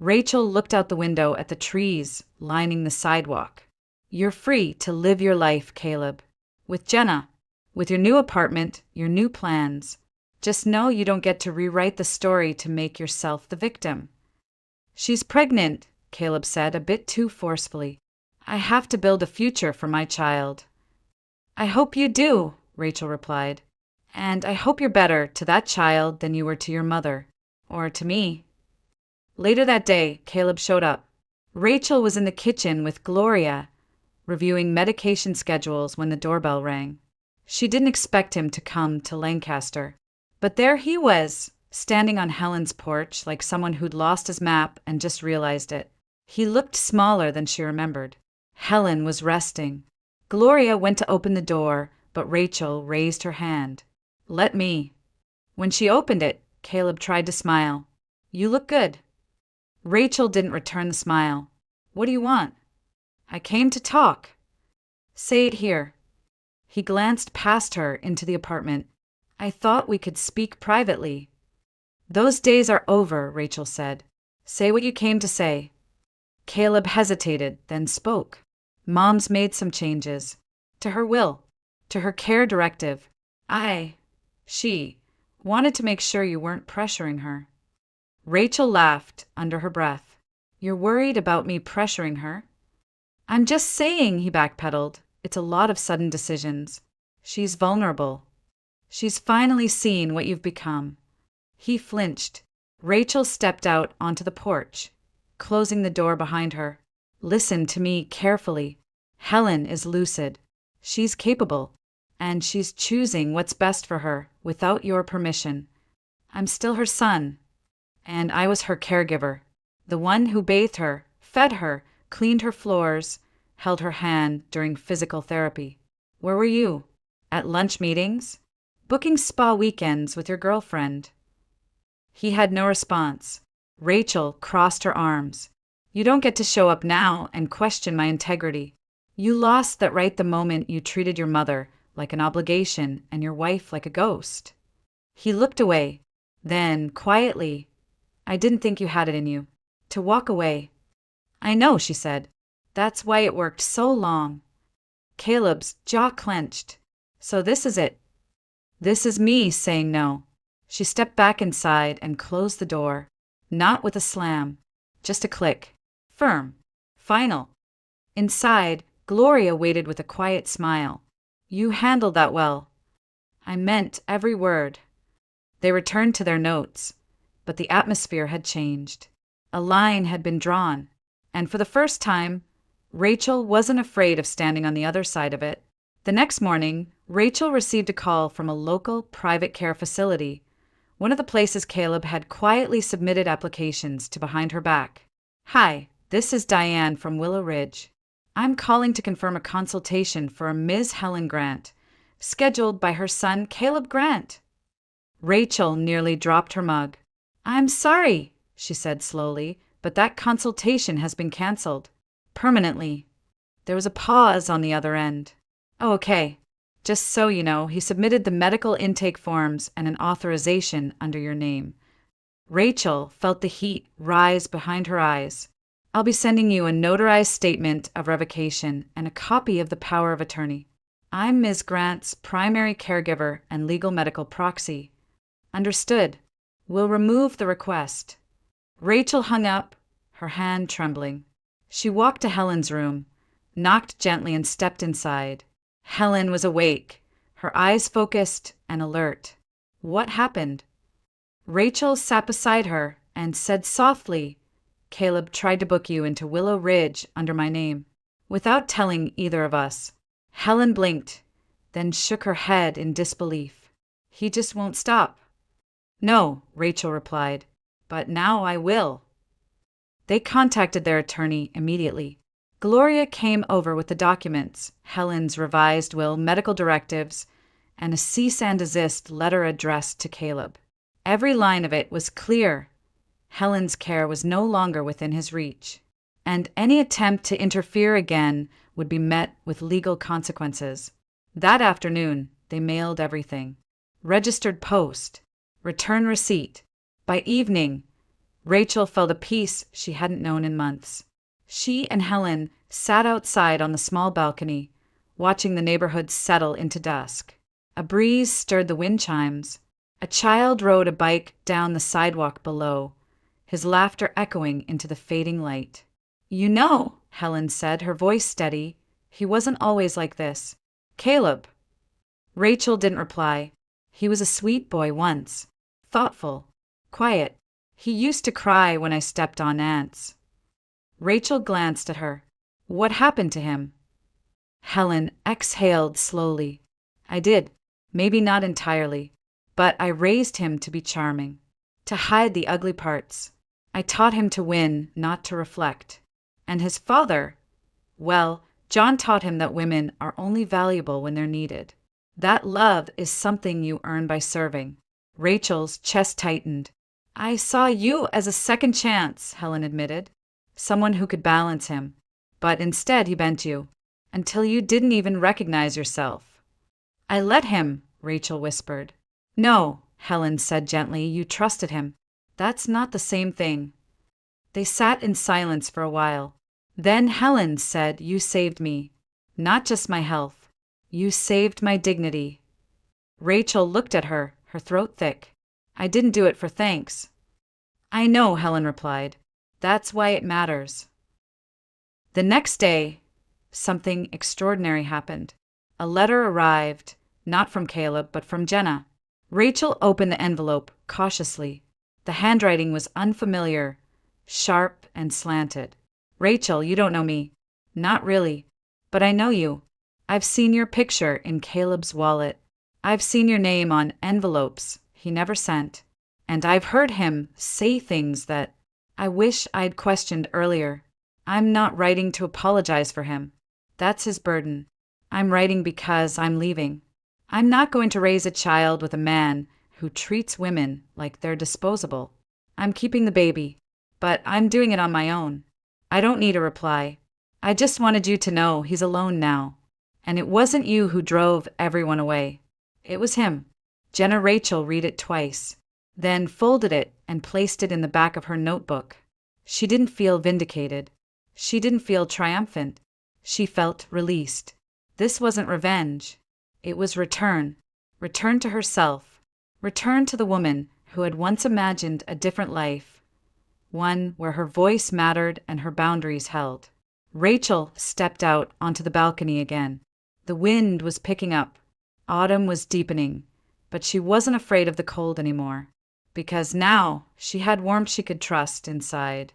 Rachel looked out the window at the trees lining the sidewalk. "You're free to live your life, Caleb. With Jenna. With your new apartment, your new plans. Just know you don't get to rewrite the story to make yourself the victim." "She's pregnant," Caleb said, a bit too forcefully. "I have to build a future for my child." "I hope you do," Rachel replied. "And I hope you're better to that child than you were to your mother. Or to me." Later that day, Caleb showed up. Rachel was in the kitchen with Gloria, reviewing medication schedules when the doorbell rang. She didn't expect him to come to Lancaster. But there he was, standing on Helen's porch like someone who'd lost his map and just realized it. He looked smaller than she remembered. Helen was resting. Gloria went to open the door, but Rachel raised her hand. "Let me." When she opened it, Caleb tried to smile. "You look good." Rachel didn't return the smile. "What do you want?" "I came to talk." "Say it here." He glanced past her into the apartment. "I thought we could speak privately." "Those days are over," Rachel said. "Say what you came to say." Caleb hesitated, then spoke. "Mom's made some changes. To her will. To her care directive. She wanted to make sure you weren't pressuring her." Rachel laughed under her breath. "You're worried about me pressuring her?" "I'm just saying," he backpedaled. "It's a lot of sudden decisions. She's vulnerable. She's finally seen what you've become." He flinched. Rachel stepped out onto the porch, closing the door behind her. Listen to me carefully. Helen is lucid. She's capable, and she's choosing what's best for her without your permission. I'm still her son, and I was her caregiver, the one who bathed her, fed her, cleaned her floors, held her hand during physical therapy. Where were you? At lunch meetings? Booking spa weekends with your girlfriend? He had no response. Rachel crossed her arms. You don't get to show up now and question my integrity. You lost that right the moment you treated your mother like an obligation and your wife like a ghost. He looked away. Then, quietly, I didn't think you had it in you. To walk away. I know, she said. That's why it worked so long. Caleb's jaw clenched. So this is it. This is me saying no. She stepped back inside and closed the door. Not with a slam. Just a click. Firm. Final. Inside, Gloria waited with a quiet smile. You handled that well. I meant every word. They returned to their notes, but the atmosphere had changed. A line had been drawn, and for the first time, Rachel wasn't afraid of standing on the other side of it. The next morning, Rachel received a call from a local private care facility, one of the places Caleb had quietly submitted applications to behind her back. Hi, this is Diane from Willow Ridge. I'm calling to confirm a consultation for a Ms. Helen Grant, scheduled by her son Caleb Grant. Rachel nearly dropped her mug. I'm sorry, she said slowly, but that consultation has been canceled. Permanently. There was a pause on the other end. Oh, okay. Just so you know, he submitted the medical intake forms and an authorization under your name. Rachel felt the heat rise behind her eyes. I'll be sending you a notarized statement of revocation and a copy of the power of attorney. I'm Ms. Grant's primary caregiver and legal medical proxy. Understood. We'll remove the request. Rachel hung up, her hand trembling. She walked to Helen's room, knocked gently and stepped inside. Helen was awake, her eyes focused and alert. What happened? Rachel sat beside her and said softly, Caleb tried to book you into Willow Ridge under my name, without telling either of us. Helen blinked, then shook her head in disbelief. He just won't stop. No, Rachel replied, but now I will. They contacted their attorney immediately. Gloria came over with the documents, Helen's revised will, medical directives, and a cease and desist letter addressed to Caleb. Every line of it was clear. Helen's care was no longer within his reach, and any attempt to interfere again would be met with legal consequences. That afternoon, they mailed everything. Registered post, return receipt. By evening, Rachel felt a peace she hadn't known in months. She and Helen sat outside on the small balcony, watching the neighborhood settle into dusk. A breeze stirred the wind chimes. A child rode a bike down the sidewalk below, his laughter echoing into the fading light. You know, Helen said, her voice steady, he wasn't always like this. Caleb. Rachel didn't reply. He was a sweet boy once, thoughtful, quiet. He used to cry when I stepped on ants. Rachel glanced at her. What happened to him? Helen exhaled slowly. I did, maybe not entirely, but I raised him to be charming, to hide the ugly parts. I taught him to win, not to reflect. And his father, well, John taught him that women are only valuable when they're needed. That love is something you earn by serving. Rachel's chest tightened. I saw you as a second chance, Helen admitted. Someone who could balance him. But instead he bent you, until you didn't even recognize yourself. I let him, Rachel whispered. No, Helen said gently, you trusted him. That's not the same thing. They sat in silence for a while. Then Helen said, you saved me. Not just my health. You saved my dignity. Rachel looked at her, her throat thick. I didn't do it for thanks. I know, Helen replied. That's why it matters. The next day, something extraordinary happened. A letter arrived, not from Caleb, but from Jenna. Rachel opened the envelope cautiously. The handwriting was unfamiliar, sharp and slanted. Rachel, you don't know me. Not really. But I know you. I've seen your picture in Caleb's wallet. I've seen your name on envelopes he never sent. And I've heard him say things that I wish I'd questioned earlier. I'm not writing to apologize for him. That's his burden. I'm writing because I'm leaving. I'm not going to raise a child with a man who treats women like they're disposable. I'm keeping the baby, but I'm doing it on my own. I don't need a reply. I just wanted you to know he's alone now. And it wasn't you who drove everyone away. It was him. Jenna Rachel read it twice, then folded it and placed it in the back of her notebook. She didn't feel vindicated. She didn't feel triumphant. She felt released. This wasn't revenge. It was return. Return to herself. Return to the woman who had once imagined a different life. One where her voice mattered and her boundaries held. Rachel stepped out onto the balcony again. The wind was picking up. Autumn was deepening, but she wasn't afraid of the cold anymore, because now she had warmth she could trust inside.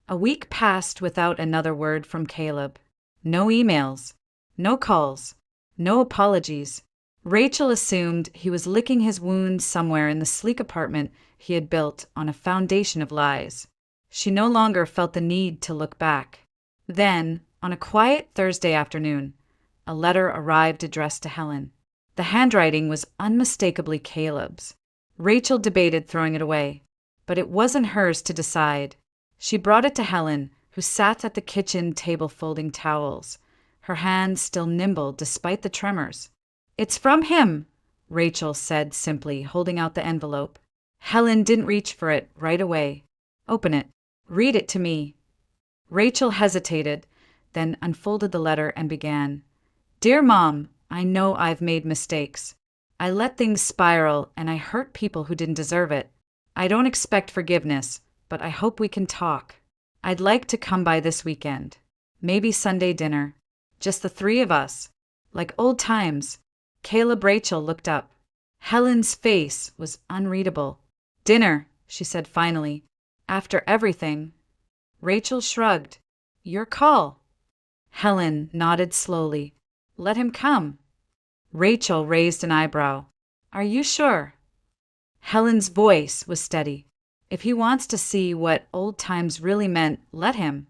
A week passed without another word from Caleb. No emails, no calls, no apologies. Rachel assumed he was licking his wounds somewhere in the sleek apartment he had built on a foundation of lies. She no longer felt the need to look back. Then, on a quiet Thursday afternoon, a letter arrived addressed to Helen. The handwriting was unmistakably Caleb's. Rachel debated throwing it away, but it wasn't hers to decide. She brought it to Helen, who sat at the kitchen table folding towels, her hands still nimble despite the tremors. "It's from him," Rachel said simply, holding out the envelope. Helen didn't reach for it right away. "Open it. Read it to me." Rachel hesitated, then unfolded the letter and began. "Dear Mom, I know I've made mistakes. I let things spiral and I hurt people who didn't deserve it. I don't expect forgiveness, but I hope we can talk. I'd like to come by this weekend. Maybe Sunday dinner. Just the three of us. Like old times." Caleb Rachel looked up. Helen's face was unreadable. "Dinner," she said finally. "After everything." Rachel shrugged. "Your call." Helen nodded slowly. "Let him come." Rachel raised an eyebrow. "Are you sure?" Helen's voice was steady. "If he wants to see what old times really meant, let him."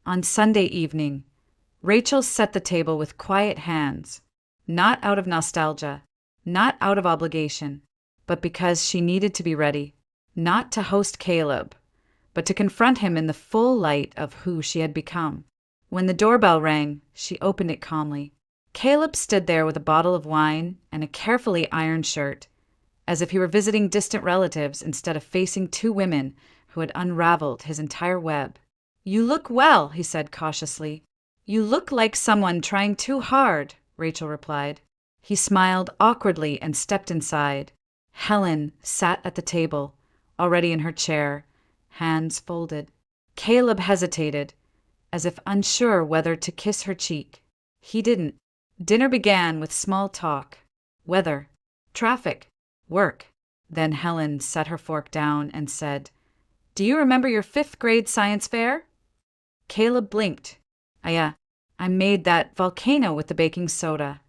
On Sunday evening, Rachel set the table with quiet hands, not out of nostalgia, not out of obligation, but because she needed to be ready, not to host Caleb, but to confront him in the full light of who she had become. When the doorbell rang, she opened it calmly. Caleb stood there with a bottle of wine and a carefully ironed shirt, as if he were visiting distant relatives instead of facing two women who had unraveled his entire web. "You look well," he said cautiously. "You look like someone trying too hard," Rachel replied. He smiled awkwardly and stepped inside. Helen sat at the table, already in her chair, hands folded. Caleb hesitated, as if unsure whether to kiss her cheek. He didn't. Dinner began with small talk. Weather, traffic, work. Then Helen set her fork down and said, "Do you remember your 5th grade science fair?" Caleb blinked. I made that volcano with the baking soda."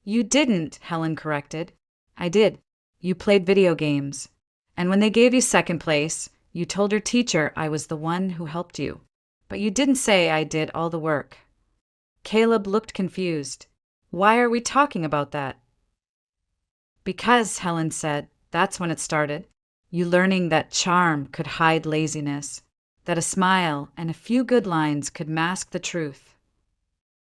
"You didn't," Helen corrected. "I did. You played video games. And when they gave you 2nd place, you told your teacher I was the one who helped you. But you didn't say I did all the work." Caleb looked confused. "Why are we talking about that?" "Because," Helen said, "that's when it started. You learning that charm could hide laziness, that a smile and a few good lines could mask the truth."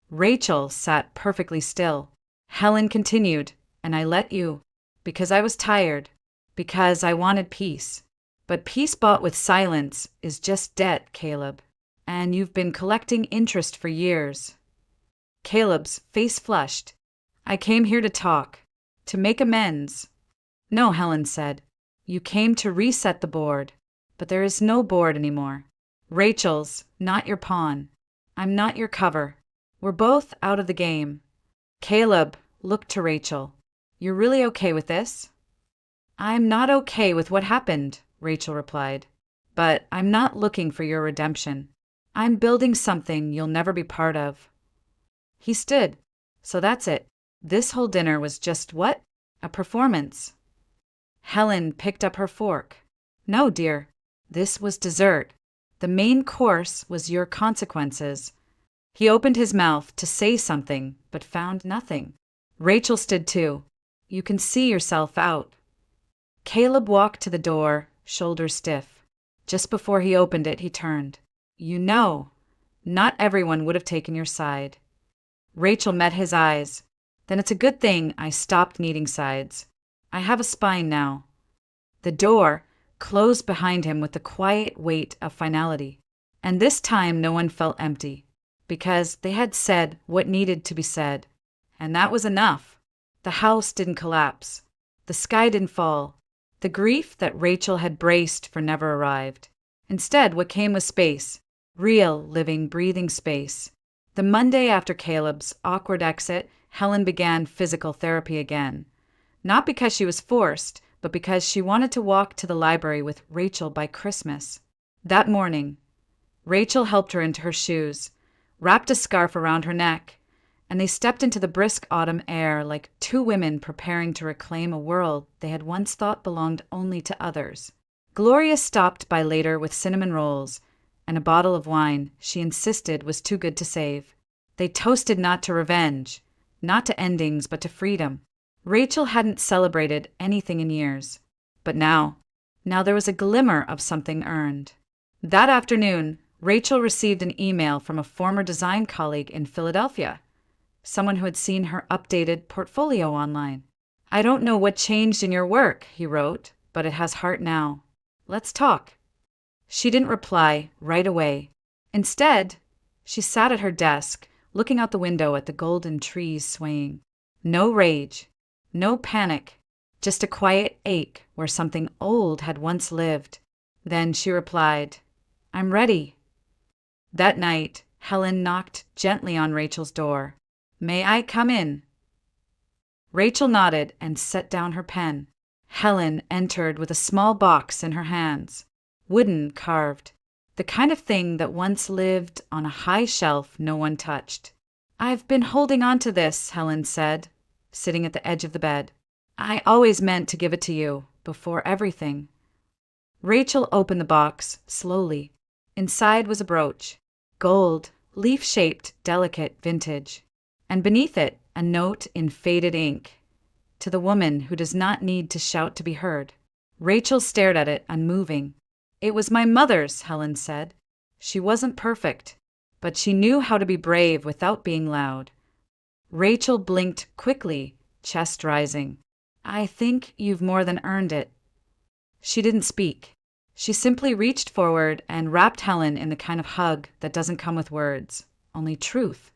Rachel sat perfectly still. Helen continued, "And I let you, because I was tired, because I wanted peace. But peace bought with silence is just debt, Caleb. And you've been collecting interest for years." Caleb's face flushed. "I came here to talk, to make amends." "No," Helen said. "You came to reset the board, but there is no board anymore. Rachel's not your pawn. I'm not your cover. We're both out of the game." Caleb looked to Rachel. "You're really okay with this?" "I'm not okay with what happened," Rachel replied. But I'm not looking for your redemption. I'm building something you'll never be part of. He stood. So that's it. This whole dinner was just what? A performance. Helen picked up her fork. No, dear. This was dessert. The main course was your consequences. He opened his mouth to say something, but found nothing. Rachel stood too. You can see yourself out. Caleb walked to the door, shoulders stiff. Just before he opened it, he turned. You know, not everyone would have taken your side. Rachel met his eyes. Then it's a good thing I stopped needing sides. I have a spine now. The door closed behind him with the quiet weight of finality. And this time no one felt empty, because they had said what needed to be said. And that was enough. The house didn't collapse. The sky didn't fall. The grief that Rachel had braced for never arrived. Instead, what came was space. Real, living, breathing space. The Monday after Caleb's awkward exit, Helen began physical therapy again. Not because she was forced, but because she wanted to walk to the library with Rachel by Christmas. That morning, Rachel helped her into her shoes, wrapped a scarf around her neck, and they stepped into the brisk autumn air like two women preparing to reclaim a world they had once thought belonged only to others. Gloria stopped by later with cinnamon rolls and a bottle of wine she insisted was too good to save. They toasted not to revenge, not to endings, but to freedom. Rachel hadn't celebrated anything in years, but now there was a glimmer of something earned. That afternoon, Rachel received an email from a former design colleague in Philadelphia, someone who had seen her updated portfolio online. I don't know what changed in your work, he wrote, but it has heart now. Let's talk. She didn't reply right away. Instead, she sat at her desk, looking out the window at the golden trees swaying. No rage. No panic, just a quiet ache where something old had once lived. Then she replied, I'm ready. That night, Helen knocked gently on Rachel's door. May I come in? Rachel nodded and set down her pen. Helen entered with a small box in her hands, wooden carved, the kind of thing that once lived on a high shelf no one touched. I've been holding on to this, Helen said, sitting at the edge of the bed. I always meant to give it to you, before everything. Rachel opened the box, slowly. Inside was a brooch. Gold, leaf-shaped, delicate, vintage. And beneath it, a note in faded ink. To the woman who does not need to shout to be heard. Rachel stared at it, unmoving. It was my mother's, Helen said. She wasn't perfect, but she knew how to be brave without being loud. Rachel blinked quickly, chest rising. I think you've more than earned it. She didn't speak. She simply reached forward and wrapped Helen in the kind of hug that doesn't come with words, only truth.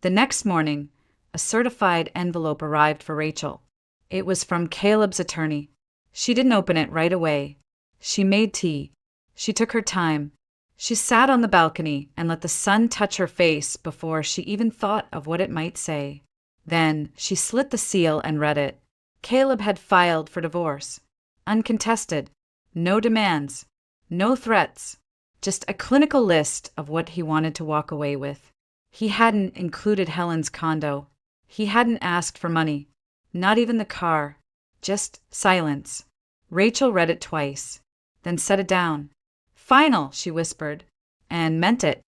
The next morning, a certified envelope arrived for Rachel. It was from Caleb's attorney. She didn't open it right away. She made tea. She took her time. She sat on the balcony and let the sun touch her face before she even thought of what it might say. Then she slit the seal and read it. Caleb had filed for divorce. Uncontested. No demands. No threats. Just a clinical list of what he wanted to walk away with. He hadn't included Helen's condo. He hadn't asked for money. Not even the car. Just silence. Rachel read it twice, then set it down. Final, she whispered, and meant it.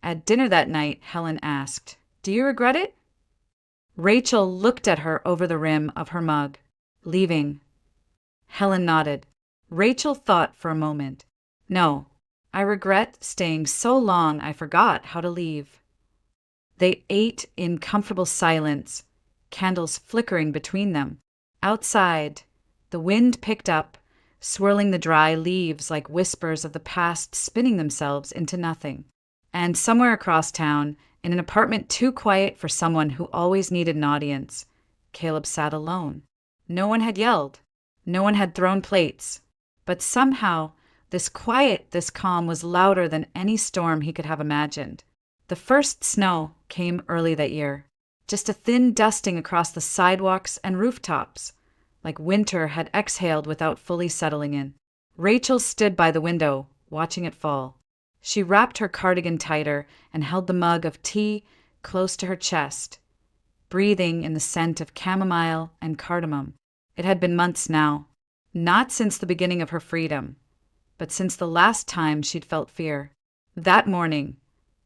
At dinner that night, Helen asked, Do you regret it? Rachel looked at her over the rim of her mug. Leaving. Helen nodded. Rachel thought for a moment. No, I regret staying so long I forgot how to leave. They ate in comfortable silence, candles flickering between them. Outside, the wind picked up, swirling the dry leaves like whispers of the past spinning themselves into nothing. And somewhere across town, in an apartment too quiet for someone who always needed an audience, Caleb sat alone. No one had yelled. No one had thrown plates. But somehow, this quiet, this calm was louder than any storm he could have imagined. The first snow came early that year, just a thin dusting across the sidewalks and rooftops, like winter had exhaled without fully settling in. Rachel stood by the window, watching it fall. She wrapped her cardigan tighter and held the mug of tea close to her chest, breathing in the scent of chamomile and cardamom. It had been months now, not since the beginning of her freedom, but since the last time she'd felt fear. That morning,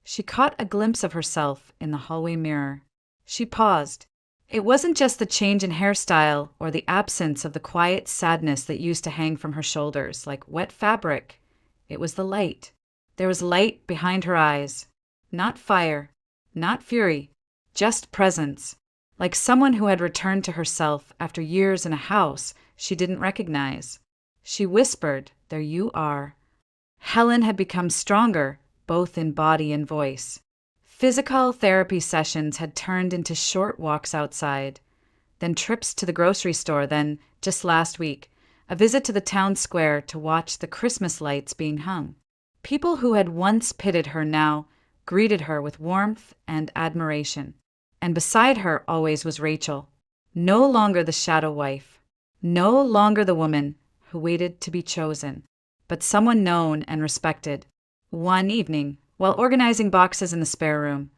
she caught a glimpse of herself in the hallway mirror. She paused. It wasn't just the change in hairstyle or the absence of the quiet sadness that used to hang from her shoulders like wet fabric. It was the light. There was light behind her eyes. Not fire, not fury, just presence. Like someone who had returned to herself after years in a house she didn't recognize. She whispered, "There you are." Helen had become stronger, both in body and voice. Physical therapy sessions had turned into short walks outside, then trips to the grocery store, then, just last week, a visit to the town square to watch the Christmas lights being hung. People who had once pitied her now greeted her with warmth and admiration. And beside her always was Rachel, no longer the shadow wife, no longer the woman who waited to be chosen, but someone known and respected. One evening, while organizing boxes in the spare room,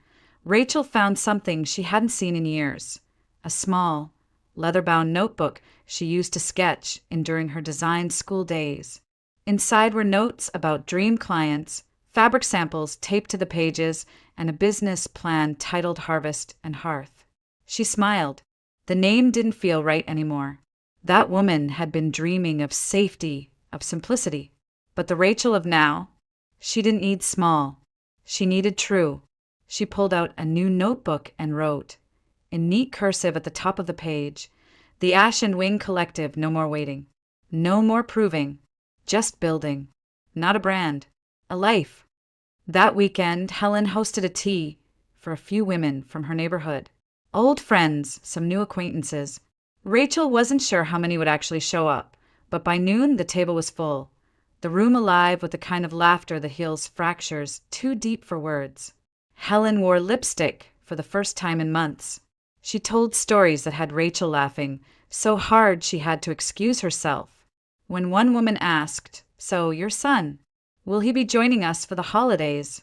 Rachel found something she hadn't seen in years, a small, leather-bound notebook she used to sketch during her design school days. Inside were notes about dream clients, fabric samples taped to the pages, and a business plan titled Harvest and Hearth. She smiled. The name didn't feel right anymore. That woman had been dreaming of safety, of simplicity. But the Rachel of now, she didn't need small. She needed true. She pulled out a new notebook and wrote, in neat cursive at the top of the page, "The Ash and Wing Collective, no more waiting. No more proving. Just building. Not a brand. A life." That weekend, Helen hosted a tea for a few women from her neighborhood. Old friends, some new acquaintances. Rachel wasn't sure how many would actually show up, but by noon the table was full, the room alive with the kind of laughter that heals fractures too deep for words. Helen wore lipstick for the first time in months. She told stories that had Rachel laughing so hard she had to excuse herself. When one woman asked, "So, your son, will he be joining us for the holidays?"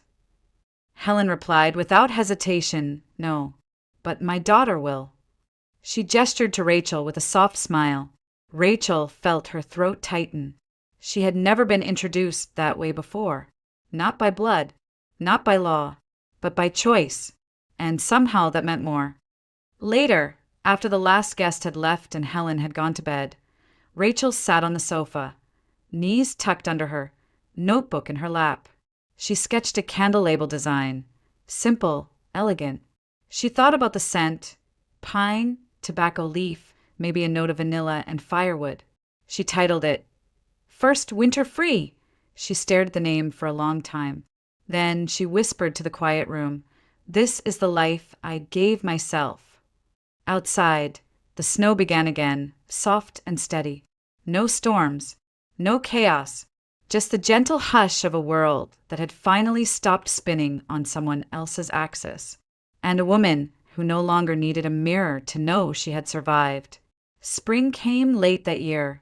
Helen replied without hesitation, "No, but my daughter will." She gestured to Rachel with a soft smile. Rachel felt her throat tighten. She had never been introduced that way before. Not by blood, not by law, but by choice. And somehow that meant more. Later, after the last guest had left and Helen had gone to bed, Rachel sat on the sofa, knees tucked under her, notebook in her lap. She sketched a candle label design. Simple, elegant. She thought about the scent, pine, tobacco leaf, maybe a note of vanilla and firewood. She titled it, "First Winter Free." She stared at the name for a long time. Then she whispered to the quiet room, "This is the life I gave myself." Outside, the snow began again, soft and steady. No storms, no chaos, just the gentle hush of a world that had finally stopped spinning on someone else's axis. And a woman who no longer needed a mirror to know she had survived. Spring came late that year,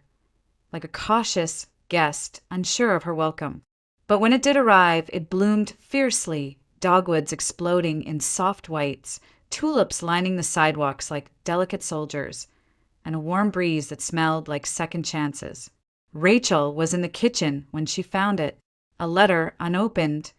like a cautious guest unsure of her welcome. But when it did arrive, it bloomed fiercely, dogwoods exploding in soft whites, tulips lining the sidewalks like delicate soldiers, and a warm breeze that smelled like second chances. Rachel was in the kitchen when she found it, a letter unopened,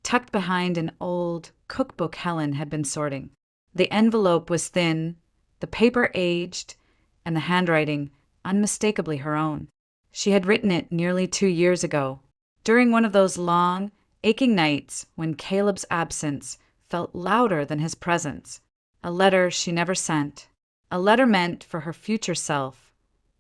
tucked behind an old cookbook Helen had been sorting. The envelope was thin, the paper aged, and the handwriting unmistakably her own. She had written it nearly 2 years ago, during one of those long, aching nights when Caleb's absence felt louder than his presence. A letter she never sent. A letter meant for her future self,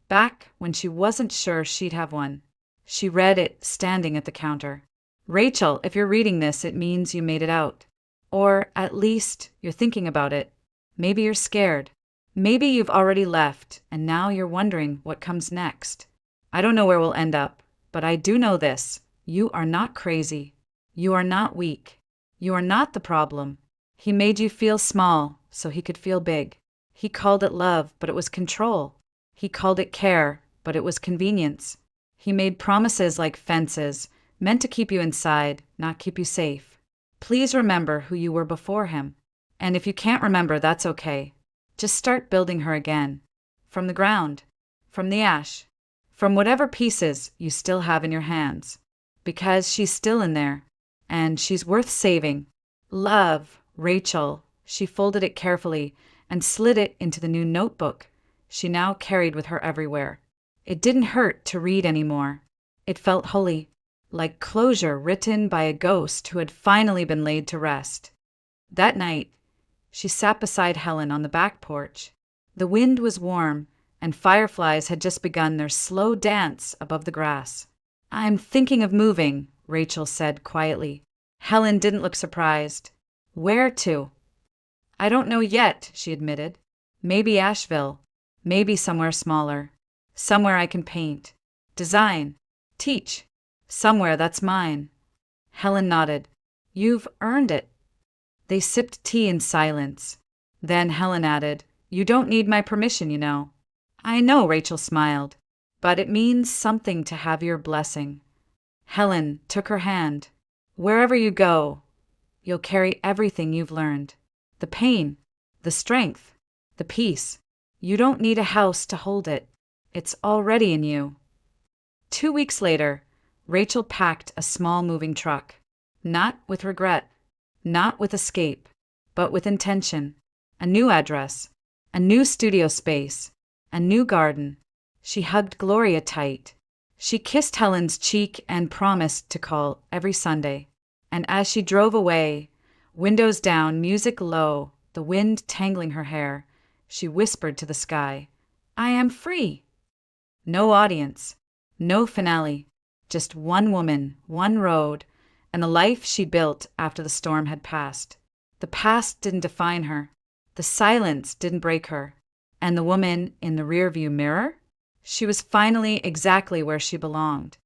back when she wasn't sure she'd have one. She read it standing at the counter. "Rachel, if you're reading this, it means you made it out. Or, at least, you're thinking about it. Maybe you're scared. Maybe you've already left, and now you're wondering what comes next. I don't know where we'll end up, but I do know this. You are not crazy. You are not weak. You are not the problem. He made you feel small so he could feel big. He called it love, but it was control. He called it care, but it was convenience. He made promises like fences, meant to keep you inside, not keep you safe. Please remember who you were before him. And if you can't remember, that's okay. Just start building her again. From the ground. From the ash. From whatever pieces you still have in your hands. Because she's still in there. And she's worth saving. Love, Rachel. She folded it carefully and slid it into the new notebook she now carried with her everywhere. It didn't hurt to read anymore. It felt holy, like closure written by a ghost who had finally been laid to rest. That night, she sat beside Helen on the back porch. The wind was warm, and fireflies had just begun their slow dance above the grass. "I'm thinking of moving," Rachel said quietly. Helen didn't look surprised. "Where to?" "I don't know yet," she admitted. "Maybe Asheville. Maybe somewhere smaller. Somewhere I can paint, design, teach. Somewhere that's mine." Helen nodded. "You've earned it." They sipped tea in silence. Then Helen added, "You don't need my permission, you know." "I know," Rachel smiled, "but it means something to have your blessing." Helen took her hand. "Wherever you go, you'll carry everything you've learned. The pain, the strength, the peace. You don't need a house to hold it. It's already in you." 2 weeks later, Rachel packed a small moving truck. Not with regret, not with escape, but with intention. A new address, a new studio space, a new garden. She hugged Gloria tight. She kissed Helen's cheek and promised to call every Sunday. And as she drove away, windows down, music low, the wind tangling her hair, she whispered to the sky, "I am free." No audience, no finale, just one woman, one road, and the life she built after the storm had passed. The past didn't define her. The silence didn't break her. And the woman in the rearview mirror? She was finally exactly where she belonged.